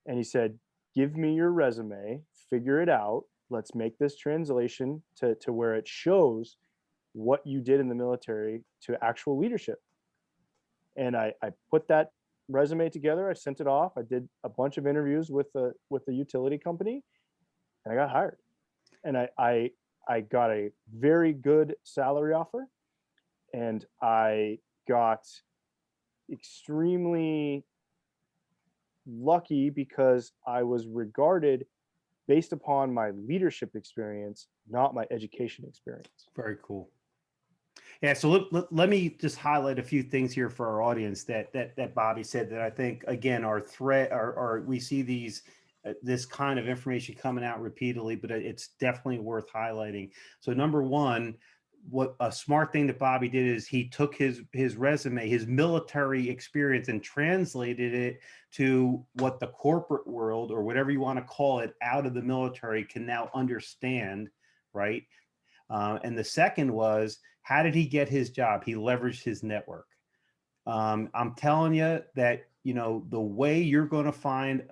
And he said, give me your resume, figure it out. Let's make this translation to where it shows what you did in the military to actual leadership. And I put that resume together. I sent it off. I did a bunch of interviews with the utility company, and I got hired. And I got a very good salary offer, and I got extremely lucky because I was regarded based upon my leadership experience, not my education experience. Very cool. Yeah, so let me just highlight a few things here for our audience that Bobby said that I think, again, our threat, or we see these this kind of information coming out repeatedly, but it's definitely worth highlighting. So number one, what a smart thing that Bobby did is he took his resume, his military experience, and translated it to what the corporate world, or whatever you want to call it, out of the military can now understand, right? And the second was, how did he get his job? He leveraged his network. I'm telling you that, the way you're going to find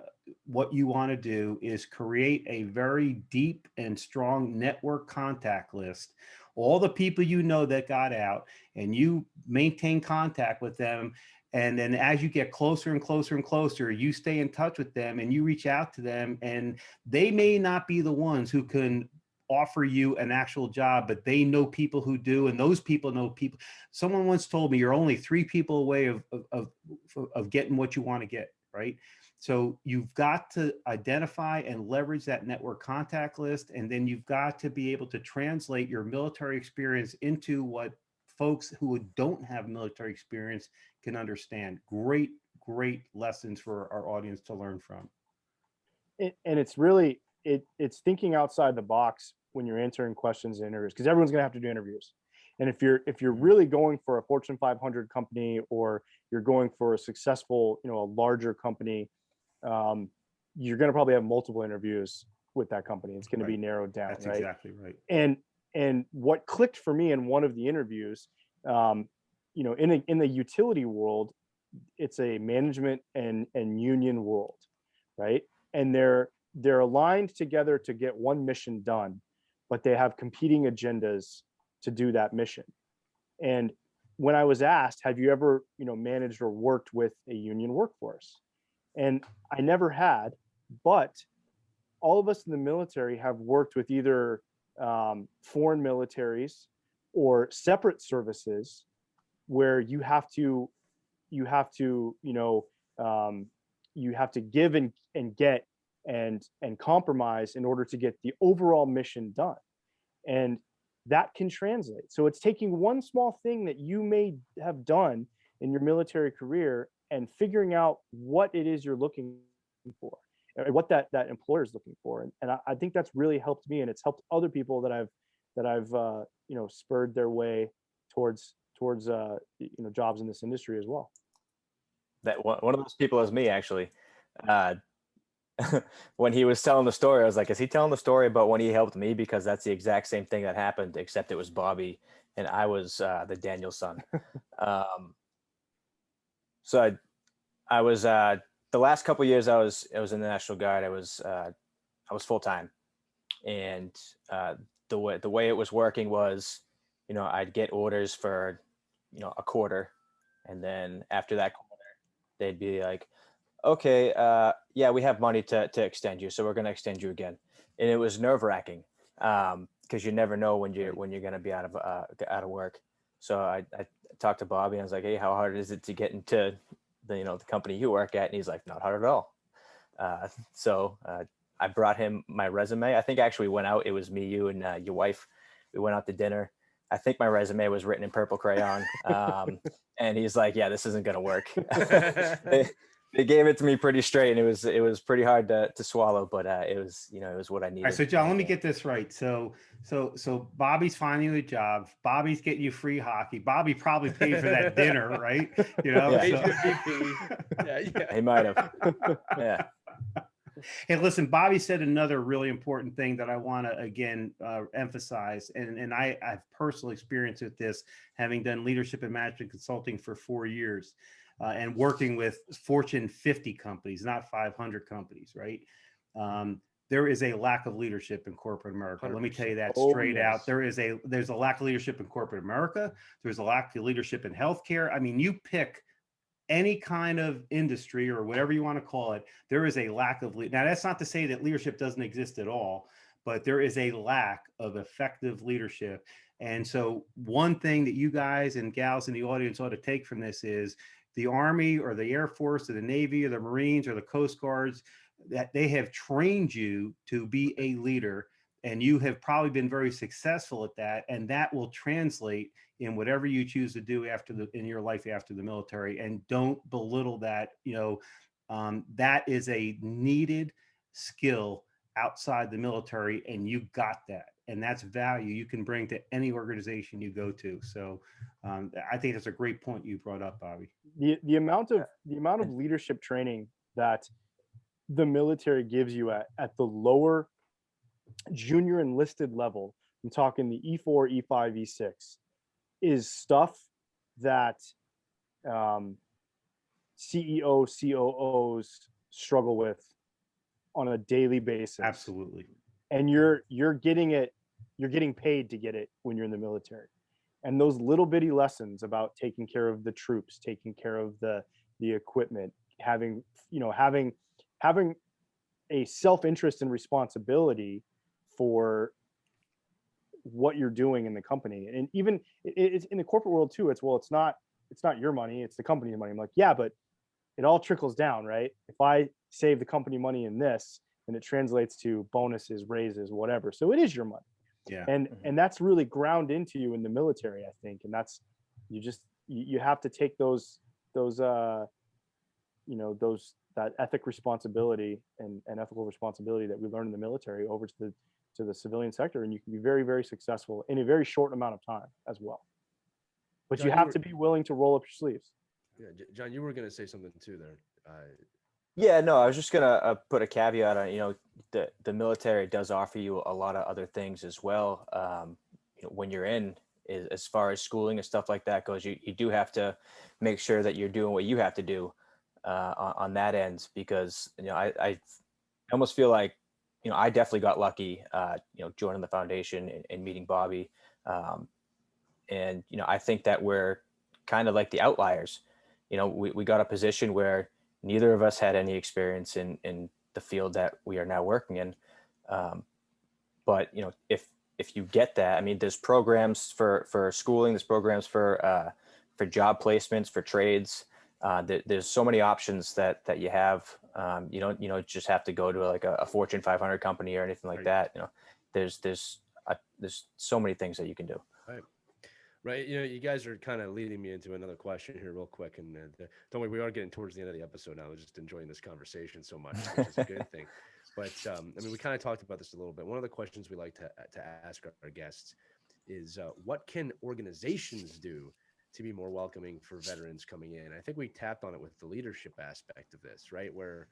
what you want to do is create a very deep and strong network contact list. All the people that got out, and you maintain contact with them. And then as you get closer and closer and closer, you stay in touch with them and you reach out to them, and they may not be the ones who can offer you an actual job, but they know people who do, and those people know people. Someone once told me you're only 3 people away of getting what you want to get, right? So you've got to identify and leverage that network contact list, and then you've got to be able to translate your military experience into what folks who don't have military experience can understand. Great lessons for our audience to learn from. And it's really, it's thinking outside the box when you're answering questions in interviews, because everyone's going to have to do interviews. And if you're really going for a Fortune 500 company, or you're going for a successful, a larger company, you're going to probably have multiple interviews with that company. It's going to be narrowed down. That's right? Exactly right. And what clicked for me in one of the interviews, in the utility world, it's a management and union world, right? And they're aligned together to get one mission done, but they have competing agendas to do that mission. And when I was asked, have you ever, managed or worked with a union workforce? And I never had, but all of us in the military have worked with either foreign militaries or separate services where you have to give and get and compromise in order to get the overall mission done. And that can translate. So it's taking one small thing that you may have done in your military career and figuring out what it is you're looking for, what that employer is looking for. And I think that's really helped me, and it's helped other people that I've spurred their way towards jobs in this industry as well. That one of those people is me, actually. When he was telling the story, I was like, is he telling the story about when he helped me? Because that's the exact same thing that happened, except it was Bobby and I was the Daniel son. So I was the last couple of years I was in the National Guard. I was full time, and the way it was working was, I'd get orders for a quarter, and then after that quarter, they'd be like, okay, yeah, we have money to extend you, so we're going to extend you again. And it was nerve-wracking because you never know when you're going to be out of work. So I talked to Bobby, and I was like, hey, how hard is it to get into the company you work at? And he's like, not hard at all. So I brought him my resume. I think actually went out. It was me, you, and your wife. We went out to dinner. I think my resume was written in purple crayon. And he's like, yeah, this isn't going to work. They gave it to me pretty straight, and it was pretty hard to swallow, but it was what I needed. All right, so John, let me get this right. So Bobby's finding you a job. Bobby's getting you free hockey. Bobby probably paid for that dinner, right? He might have. Yeah. Hey, listen, Bobby said another really important thing that I want to, again, emphasize. And I've personal experience with this, having done leadership and management consulting for 4 years and working with Fortune 50 companies, not 500 companies, right? there is a lack of leadership in corporate America. Let me tell you that 100%. straight out. Yes. There's a lack of leadership in corporate America. There's a lack of leadership in healthcare. I mean, you pick any kind of industry or whatever you want to call it, there is a lack of now that's not to say that leadership doesn't exist at all, but there is a lack of effective leadership. And so one thing that you guys and gals in the audience ought to take from this is the Army or the Air Force or the Navy or the Marines or the Coast Guards, that they have trained you to be a leader, and you have probably been very successful at that, and that will translate in whatever you choose to do in your life after the military. And don't belittle that. That is a needed skill outside the military, and you got that, and that's value you can bring to any organization you go to. So I think that's a great point you brought up, Bobby. The amount of leadership training that the military gives you at the lower junior enlisted level, I'm talking the E4, E5, E6, is stuff that CEOs, COOs struggle with on a daily basis. Absolutely. And you're getting paid to get it when you're in the military. And those little bitty lessons about taking care of the troops, taking care of the equipment, having a self-interest and responsibility for what you're doing in the company. And even it's in the corporate world too, it's not your money, it's the company's money. I'm like, yeah, but it all trickles down, right? If I save the company money in this, and it translates to bonuses, raises, whatever. So it is your money. Yeah. And that's really ground into you in the military, I think. And that's, you have to take that ethic responsibility and ethical responsibility that we learn in the military over to the civilian sector, and you can be very, very successful in a very short amount of time as well. But John, you have to be willing to roll up your sleeves. Yeah, John, you were going to say something too there. Yeah, no, I was just gonna put a caveat on, the military does offer you a lot of other things as well. When you're in, as far as schooling and stuff like that goes, you do have to make sure that you're doing what you have to do on that end, because I almost feel like I definitely got lucky joining the foundation and meeting Bobby, and I think that we're kind of like the outliers. We got a position where neither of us had any experience in the field that we are now working in. But if you get that, I mean, there's programs for schooling, there's programs for job placements, for trades. There's so many options that you have. You don't just have to go to like a Fortune 500 company or anything like that. There's so many things that you can do. Right. You guys are kind of leading me into another question here real quick. And don't worry, we are getting towards the end of the episode now. I was just enjoying this conversation so much, which is a good thing. But we kind of talked about this a little bit. One of the questions we like to ask our guests is what can organizations do to be more welcoming for veterans coming in? I think we tapped on it with the leadership aspect of this, right? Where,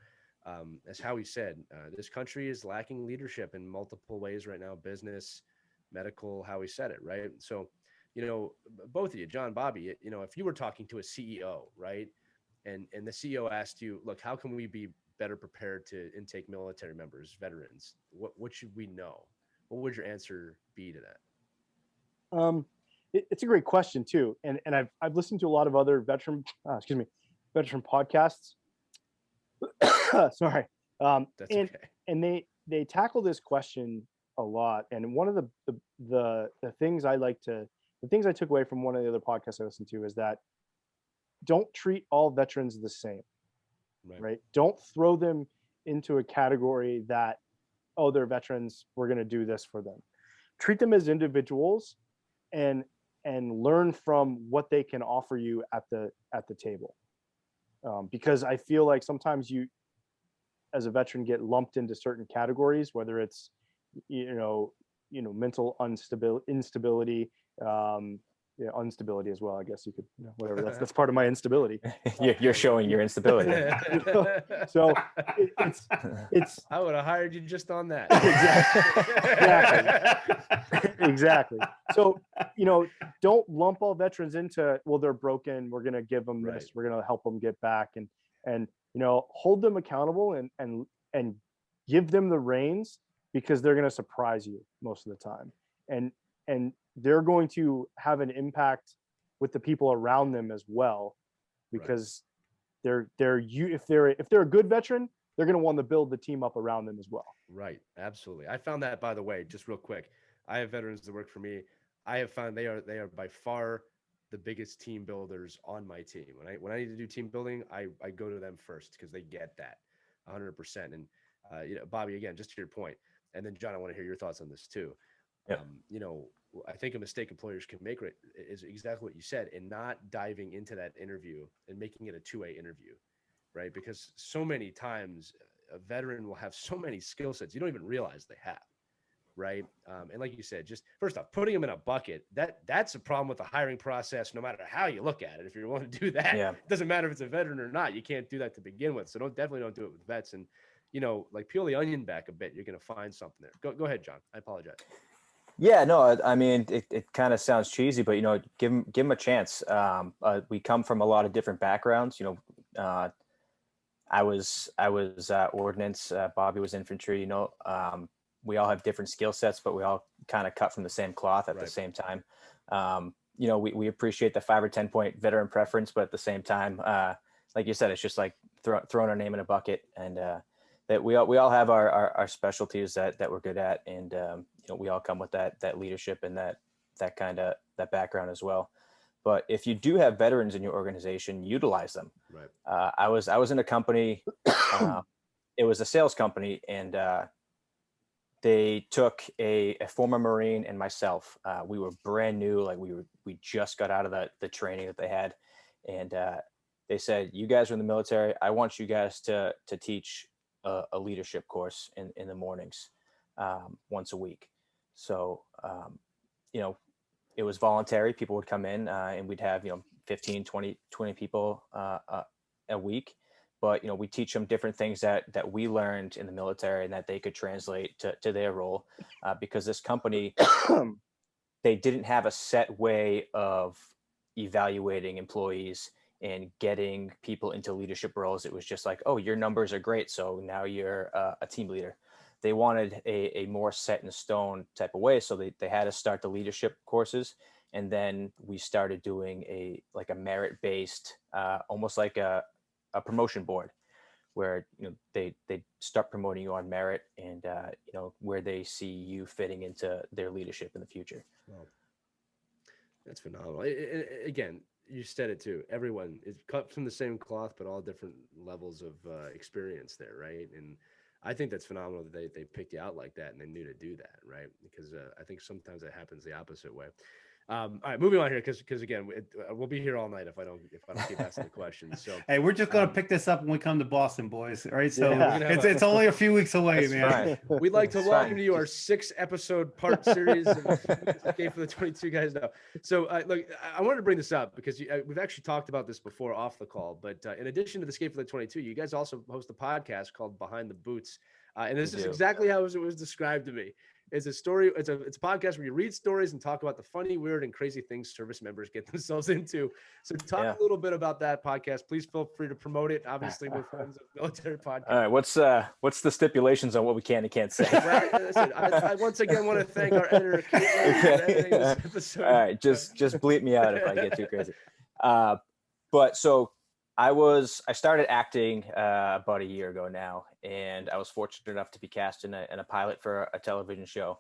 as Howie said, this country is lacking leadership in multiple ways right now, business, medical, Howie said it, right? So, both of you, John, Bobby, if you were talking to a CEO, right, and the CEO asked you, look, how can we be better prepared to intake military members, veterans? What should we know? What would your answer be to that? It's a great question too, and I've listened to a lot of other veteran podcasts. Sorry, That's okay. And they tackle this question a lot. And one of the things the things I took away from one of the other podcasts I listened to is that don't treat all veterans the same, right? Don't throw them into a category that, oh, they're veterans, we're going to do this for them. Treat them as individuals and learn from what they can offer you at the table. Because I feel like sometimes you, as a veteran, get lumped into certain categories, whether it's, mental instability, instability as well. I guess you could, whatever. That's part of my instability. You're showing your instability. So it's. I would have hired you just on that. Exactly. So don't lump all veterans into, well, they're broken, we're gonna give them this, we're gonna help them get back, and hold them accountable and give them the reins, because they're going to surprise you most of the time. And they're going to have an impact with the people around them as well, because if they're a good veteran, they're going to want to build the team up around them as well. Right. Absolutely. I found that, by the way, just real quick. I have veterans that work for me. I have found they are by far the biggest team builders on my team. When I need to do team building, I go to them first, because they get that 100%. And Bobby, again, just to your point, and then John, I want to hear your thoughts on this too. Yep. I think a mistake employers can make is exactly what you said, in not diving into that interview and making it a two-way interview, right? Because so many times a veteran will have so many skill sets you don't even realize they have, right? And like you said, just first off, putting them in a bucket, that's a problem with the hiring process, no matter how you look at it. If you want to do that, it doesn't matter if it's a veteran or not. You can't do that to begin with. So definitely don't do it with vets. And, like peel the onion back a bit, you're going to find something there. Go ahead, John. I apologize. Yeah, no, I mean, it kind of sounds cheesy, but, give them a chance. We come from a lot of different backgrounds. I was ordnance, Bobby was infantry, we all have different skill sets, but we all kind of cut from the same cloth at the same time. We appreciate the 5 or 10 point veteran preference, but at the same time, like you said, it's just like throwing our name in a bucket, and that we all have our specialties that we're good at. And, we all come with that leadership and that background as well. But if you do have veterans in your organization, utilize them. Right. I was in a company, it was a sales company, and they took a former Marine and myself. We were brand new, like we just got out of the training that they had, and they said, "You guys are in the military. I want you guys to teach a leadership course in the mornings, once a week." So, it was voluntary. People would come in, and we'd have 15, 20 people a week. But we teach them different things that we learned in the military and that they could translate to their role, because this company, they didn't have a set way of evaluating employees and getting people into leadership roles. It was just like, oh, your numbers are great, so now you're a team leader. They wanted a more set in stone type of way, so they had to start the leadership courses. And then we started doing a merit-based, almost like a promotion board, where they start promoting you on merit, and where they see you fitting into their leadership in the future. Wow. That's phenomenal. Again, you said it too. Everyone is cut from the same cloth, but all different levels of experience there, right? And I think that's phenomenal that they picked you out like that and they knew to do that, right? Because I think sometimes it happens the opposite way. All right, moving on here, because again, we'll be here all night if I don't keep asking the questions. So hey, we're just gonna pick this up when we come to Boston, boys. All right, so it's only a few weeks away, man. We'd like to welcome you to our 6-episode part series of Escape for the 22 guys now. So look, I wanted to bring this up because we've actually talked about this before off the call, but in addition to the Escape for the 22, you guys also host a podcast called Behind the Boots, and this is exactly how it was described to me. It's a story. It's a podcast where you read stories and talk about the funny, weird, and crazy things service members get themselves into. So talk a little bit about that podcast. Please feel free to promote it. Obviously, we're friends of military podcast. All right. What's the stipulations on what we can and can't say? Right. Listen, I once again want to thank our editor, Caitlin, for editing this episode. All right. Just bleep me out if I get too crazy. But so I started acting about a year ago now, and I was fortunate enough to be cast in a pilot for a television show.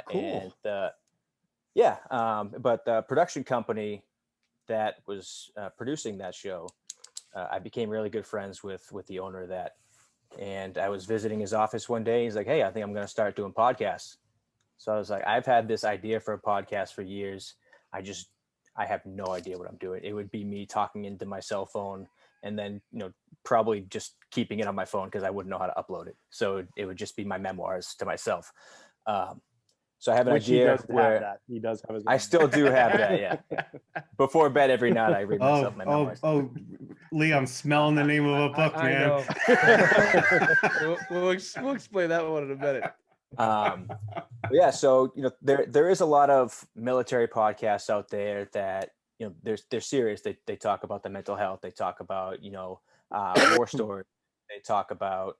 Cool. And but the production company that was producing that show, I became really good friends with the owner of that. And I was visiting his office one day. He's like, "Hey, I think I'm going to start doing podcasts." So I was like, I've had this idea for a podcast for years. I have no idea what I'm doing. It would be me talking into my cell phone and then, probably just keeping it on my phone because I wouldn't know how to upload it. So it would just be my memoirs to myself. So I have an idea where he does have his. I still do have that. Yeah. Before bed every night, I read myself my memoirs. Lee, I'm smelling the name of a book, man. We'll explain that one in a minute. Yeah, so there is a lot of military podcasts out there that they're serious. They talk about the mental health. They talk about war stories. They talk about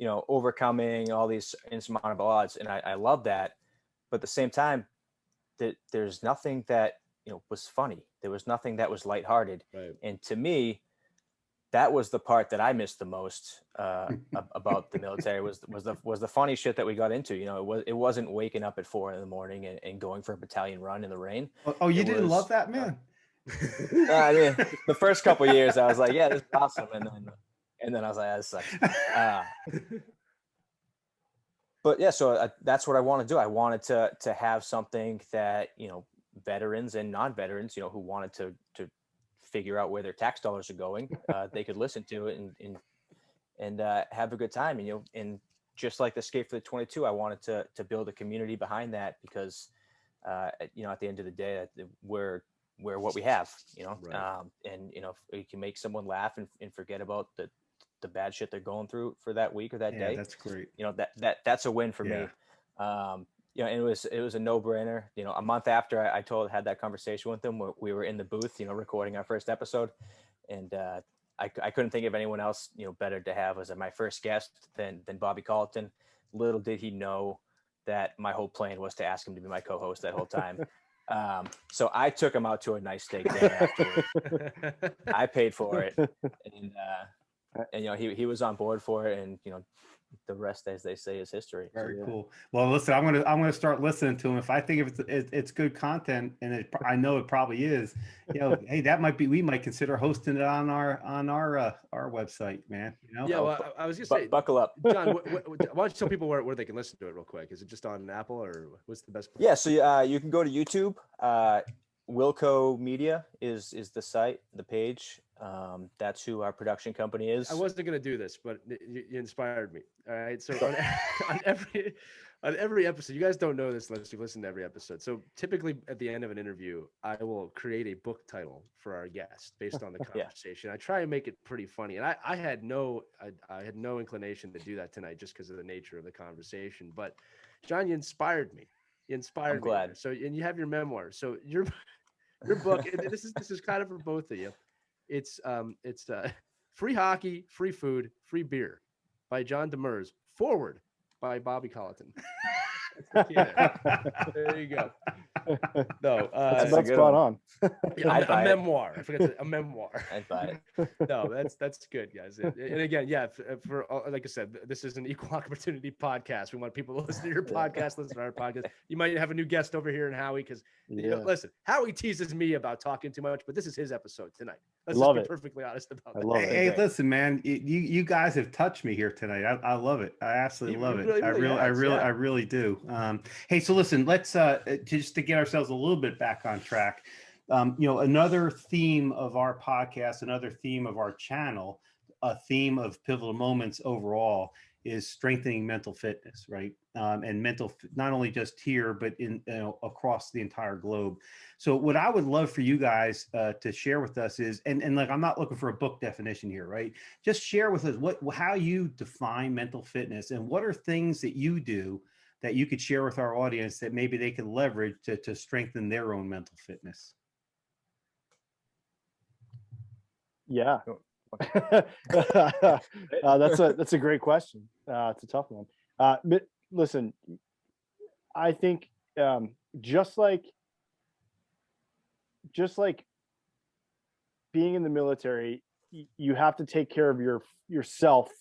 overcoming all these insurmountable odds. And I love that. But at the same time, that there's nothing that, was funny. There was nothing that was lighthearted. Right. And to me, that was the part that I missed the most about the military was the funny shit that we got into. It wasn't waking up at 4 a.m. and going for a battalion run in the rain. Oh, you didn't love that, man? I mean, the first couple of years I was like, yeah, this is awesome. And then I was like, that sucks. But yeah, so that's what I want to do. I wanted to have something that, veterans and non-veterans, who wanted to figure out where their tax dollars are going, they could listen to it and have a good time. And just like the Skate for the 22, I wanted to build a community behind that because, at the end of the day, we're what we have, Right. and, if you can make someone laugh and forget about the bad shit they're going through for that week or that day. That's great. That's a win for me. And it was a no-brainer. A month after I had that conversation with them, we were in the booth, recording our first episode, and I couldn't think of anyone else, better to have as my first guest than Bobby Colliton. Little did he know that my whole plan was to ask him to be my co-host that whole time. So I took him out to a nice steak dinner afterwards. I paid for it, and he was on board for it, and the rest, as they say, is history. Very cool. Well, listen, I'm gonna start listening to him. If I think if it's good content, and I know it probably is, hey, we might consider hosting it on our website, man. Yeah, well, I was gonna say, buckle up, John. Why don't you tell people where they can listen to it real quick? Is it just on Apple, or what's the best place? Yeah, so you can go to YouTube. Wilco Media is the site, the page. That's who our production company is. I wasn't going to do this, but you inspired me. All right. So on every episode, you guys don't know this unless you've listened to every episode. So typically at the end of an interview, I will create a book title for our guest based on the conversation. I try and make it pretty funny. And I had no inclination to do that tonight just because of the nature of the conversation. But John, you inspired me. I'm glad. So, and you have your memoir. So your book, and this is kind of for both of you. It's Free Hockey, Free Food, Free Beer by John Demers, forward by Bobby Colliton. There you go. No, that's spot on. Yeah, a memoir. I forgot a memoir. I'd buy it. No, that's good, guys. And again, yeah, for like I said, this is an equal opportunity podcast. We want people to listen to your podcast, listen to our podcast. You might have a new guest over here in Howie because listen, Howie teases me about talking too much, but this is his episode tonight. Let's just be perfectly honest about that. I love it. Hey, listen, man, you guys have touched me here tonight. I love it. I absolutely love it. I really do. Hey, so listen, let's just to get ourselves a little bit back on track. Another theme of our podcast, another theme of our channel, a theme of Pivotal Moments overall is strengthening mental fitness, right? And not only just here, but in across the entire globe. So what I would love for you guys to share with us is, and like, I'm not looking for a book definition here, right? Just share with us how you define mental fitness and what are things that you do that you could share with our audience that maybe they could leverage to strengthen their own mental fitness. Yeah. That's a great question. It's a tough one. But listen, I think just like being in the military, you have to take care of yourself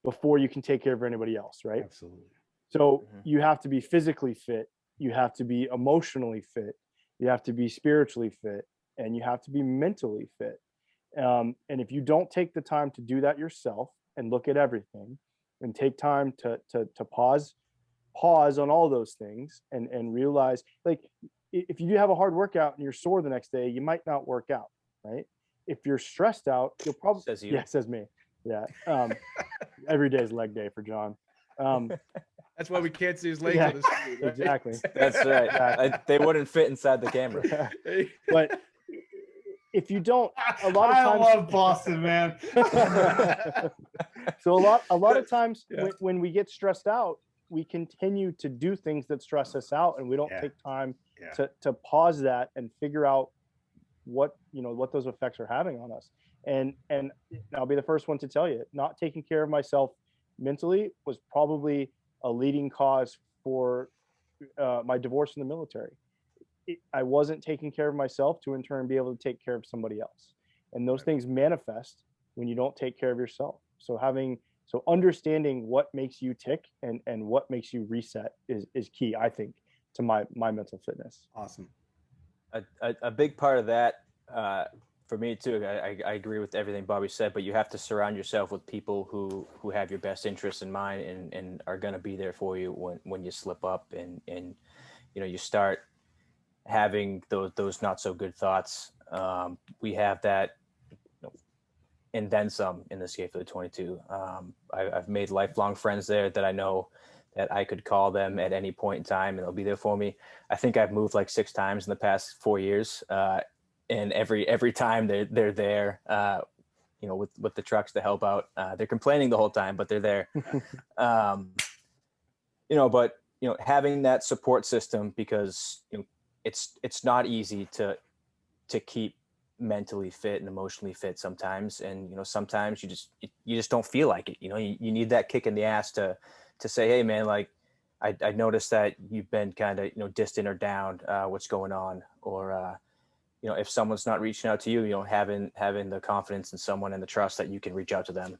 before you can take care of anybody else, right? Absolutely. So you have to be physically fit, you have to be emotionally fit, you have to be spiritually fit, and you have to be mentally fit. And if you don't take the time to do that yourself and look at everything and take time to pause on all those things and realize, like, if you do have a hard workout and you're sore the next day, you might not work out, right? If you're stressed out, you'll probably says me. Yeah. Every day is leg day for John. That's why we can't see his legs on the screen. Right? Exactly. That's right. They wouldn't fit inside the camera. But if you don't, a lot of times, I love Boston, man. So a lot of times when we get stressed out, we continue to do things that stress us out, and we don't take time to pause that and figure out what those effects are having on us. And I'll be the first one to tell you, not taking care of myself mentally was probably a leading cause for my divorce in the military. I wasn't taking care of myself to in turn be able to take care of somebody else. And those things manifest when you don't take care of yourself. So understanding what makes you tick and what makes you reset is key, I think, to my mental fitness. Awesome. A big part of that, for me too, I agree with everything Bobby said, but you have to surround yourself with people who have your best interests in mind and are going to be there for you when you slip up and you start having those not so good thoughts. We have that, and then some in the Escape for the 22. I've made lifelong friends there that I know that I could call them at any point in time and they'll be there for me. I think I've moved like 6 times in the past 4 years. And every time they're there, with the trucks to help out. They're complaining the whole time, but they're there. But having that support system, because it's not easy to keep mentally fit and emotionally fit sometimes, and sometimes you just don't feel like it. You need that kick in the ass to say, hey man, like I noticed that you've been kind of distant or down. What's going on? Or if someone's not reaching out to you, having the confidence in someone and the trust that you can reach out to them.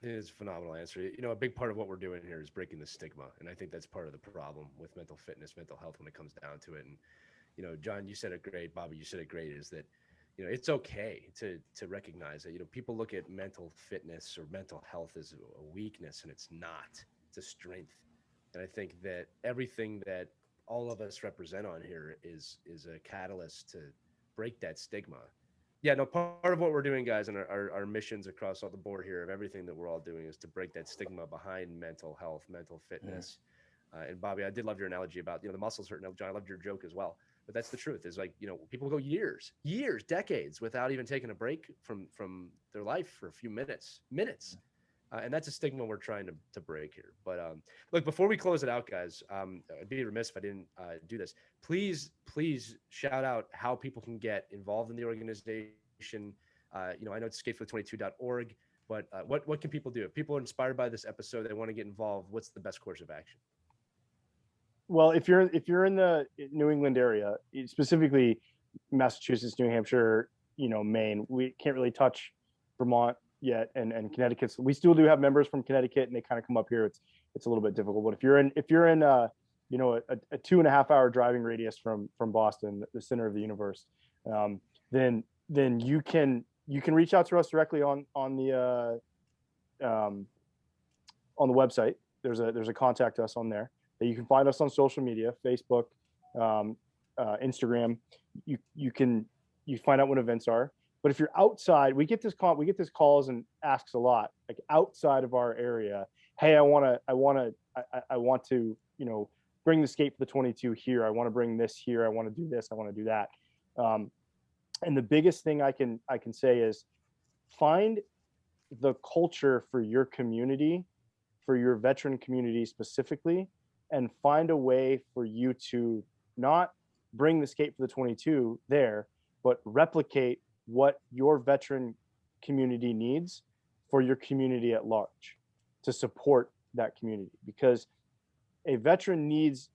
It is a phenomenal answer. A big part of what we're doing here is breaking the stigma. And I think that's part of the problem with mental fitness, mental health when it comes down to it. And, John, you said it great. Bobby, you said it great, is that, it's okay to recognize that, people look at mental fitness or mental health as a weakness, and it's not. It's a strength. And I think that everything that all of us represent on here is a catalyst to break that stigma. Yeah, no, part of what we're doing, guys, and our missions across all the board here of everything that we're all doing is to break that stigma behind mental health, mental fitness. And Bobby, I did love your analogy about, the muscles hurt. No, John, I loved your joke as well. But that's the truth, is like, people go years, decades without even taking a break from their life for a few minutes. And that's a stigma we're trying to break here. But look, before we close it out, guys, I'd be remiss if I didn't do this. Please shout out how people can get involved in the organization. I know it's escapefor22.org, but what can people do? If people are inspired by this episode, they want to get involved, what's the best course of action? Well, if you're in the New England area, specifically Massachusetts, New Hampshire, Maine, we can't really touch Vermont yet, and Connecticut. We still do have members from Connecticut, and they kind of come up here. It's a little bit difficult, but if you're in a 2.5 hour driving radius from Boston, the center of the universe, then you can reach out to us directly on the website. There's a contact us on there. You can find us on social media, Facebook, Instagram. You find out when events are. But if you're outside, we get this calls and asks a lot, like outside of our area. Hey, I want to bring the Escape for the 22 here. I want to bring this here. I want to do this. I want to do that. And the biggest thing I can say is find the culture for your community, for your veteran community specifically, and find a way for you to not bring the Escape for the 22 there, but replicate what your veteran community needs for your community at large to support that community. Because a veteran needs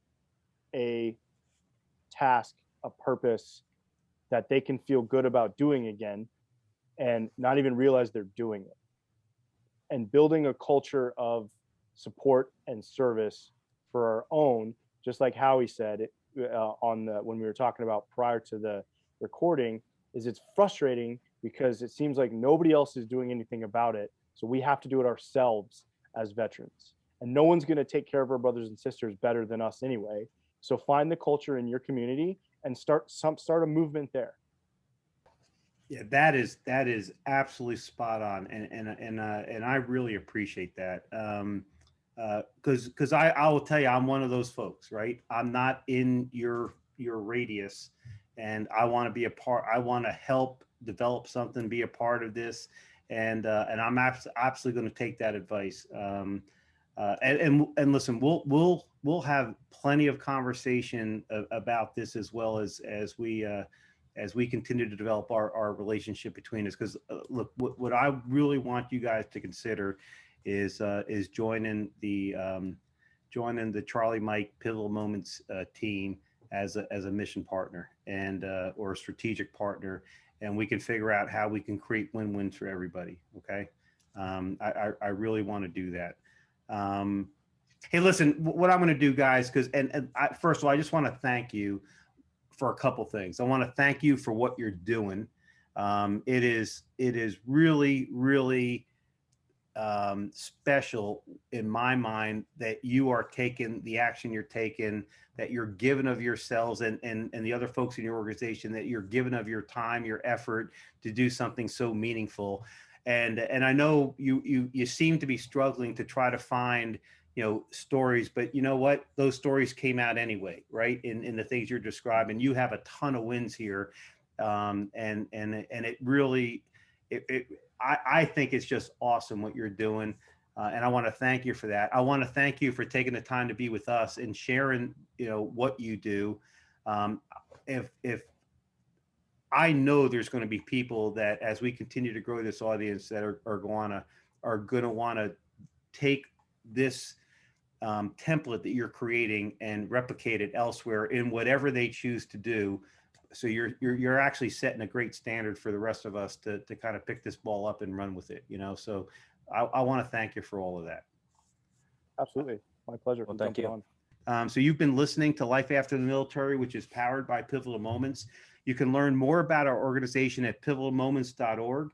a task, a purpose that they can feel good about doing again and not even realize they're doing it. And building a culture of support and service for our own, just like Howie said when we were talking about prior to the recording, is it's frustrating because it seems like nobody else is doing anything about it. So we have to do it ourselves as veterans. And no one's going to take care of our brothers and sisters better than us anyway. So find the culture in your community and start a movement there. Yeah, that is absolutely spot on, and I really appreciate that. Because I will tell you, I'm one of those folks, right? I'm not in your radius, and I want to be a part. I want to help develop something, be a part of this, and I'm absolutely going to take that advice. And listen, we'll have plenty of conversation about this as well as we continue to develop our relationship between us. Because look, what I really want you guys to consider is joining the Charlie Mike Pivotal Moments team as a mission partner and or a strategic partner, and we can figure out how we can create win-wins for everybody. Okay, I really want to do that. Hey, listen, what I'm going to do, guys, because first of all, I just want to thank you for a couple things. I want to thank you for what you're doing. It is really, really special in my mind that you are taking the action you're taking, that you're giving of yourselves and the other folks in your organization, that you're giving of your time, your effort to do something so meaningful. And I know you seem to be struggling to try to find, stories, but you know what? Those stories came out anyway, right? In the things you're describing, you have a ton of wins here. And it really, I think it's just awesome what you're doing. And I want to thank you for that. I want to thank you for taking the time to be with us and sharing, what you do. If I know there's going to be people that, as we continue to grow this audience, that are going to want to take this template that you're creating and replicate it elsewhere in whatever they choose to do. So you're actually setting a great standard for the rest of us to kind of pick this ball up and run with it, So I want to thank you for all of that. Absolutely. My pleasure. Well, thank you. So you've been listening to Life After the Military, which is powered by Pivotal Moments. You can learn more about our organization at pivotalmoments.org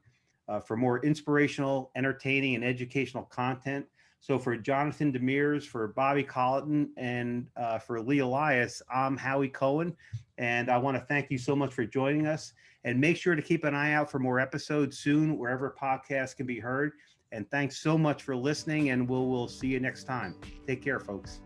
for more inspirational, entertaining, and educational content. So for Jonathan Demers, for Bobby Colliton, and for Lee Elias, I'm Howie Cohen. And I want to thank you so much for joining us. And make sure to keep an eye out for more episodes soon, wherever podcasts can be heard. And thanks so much for listening, and we'll see you next time. Take care, folks.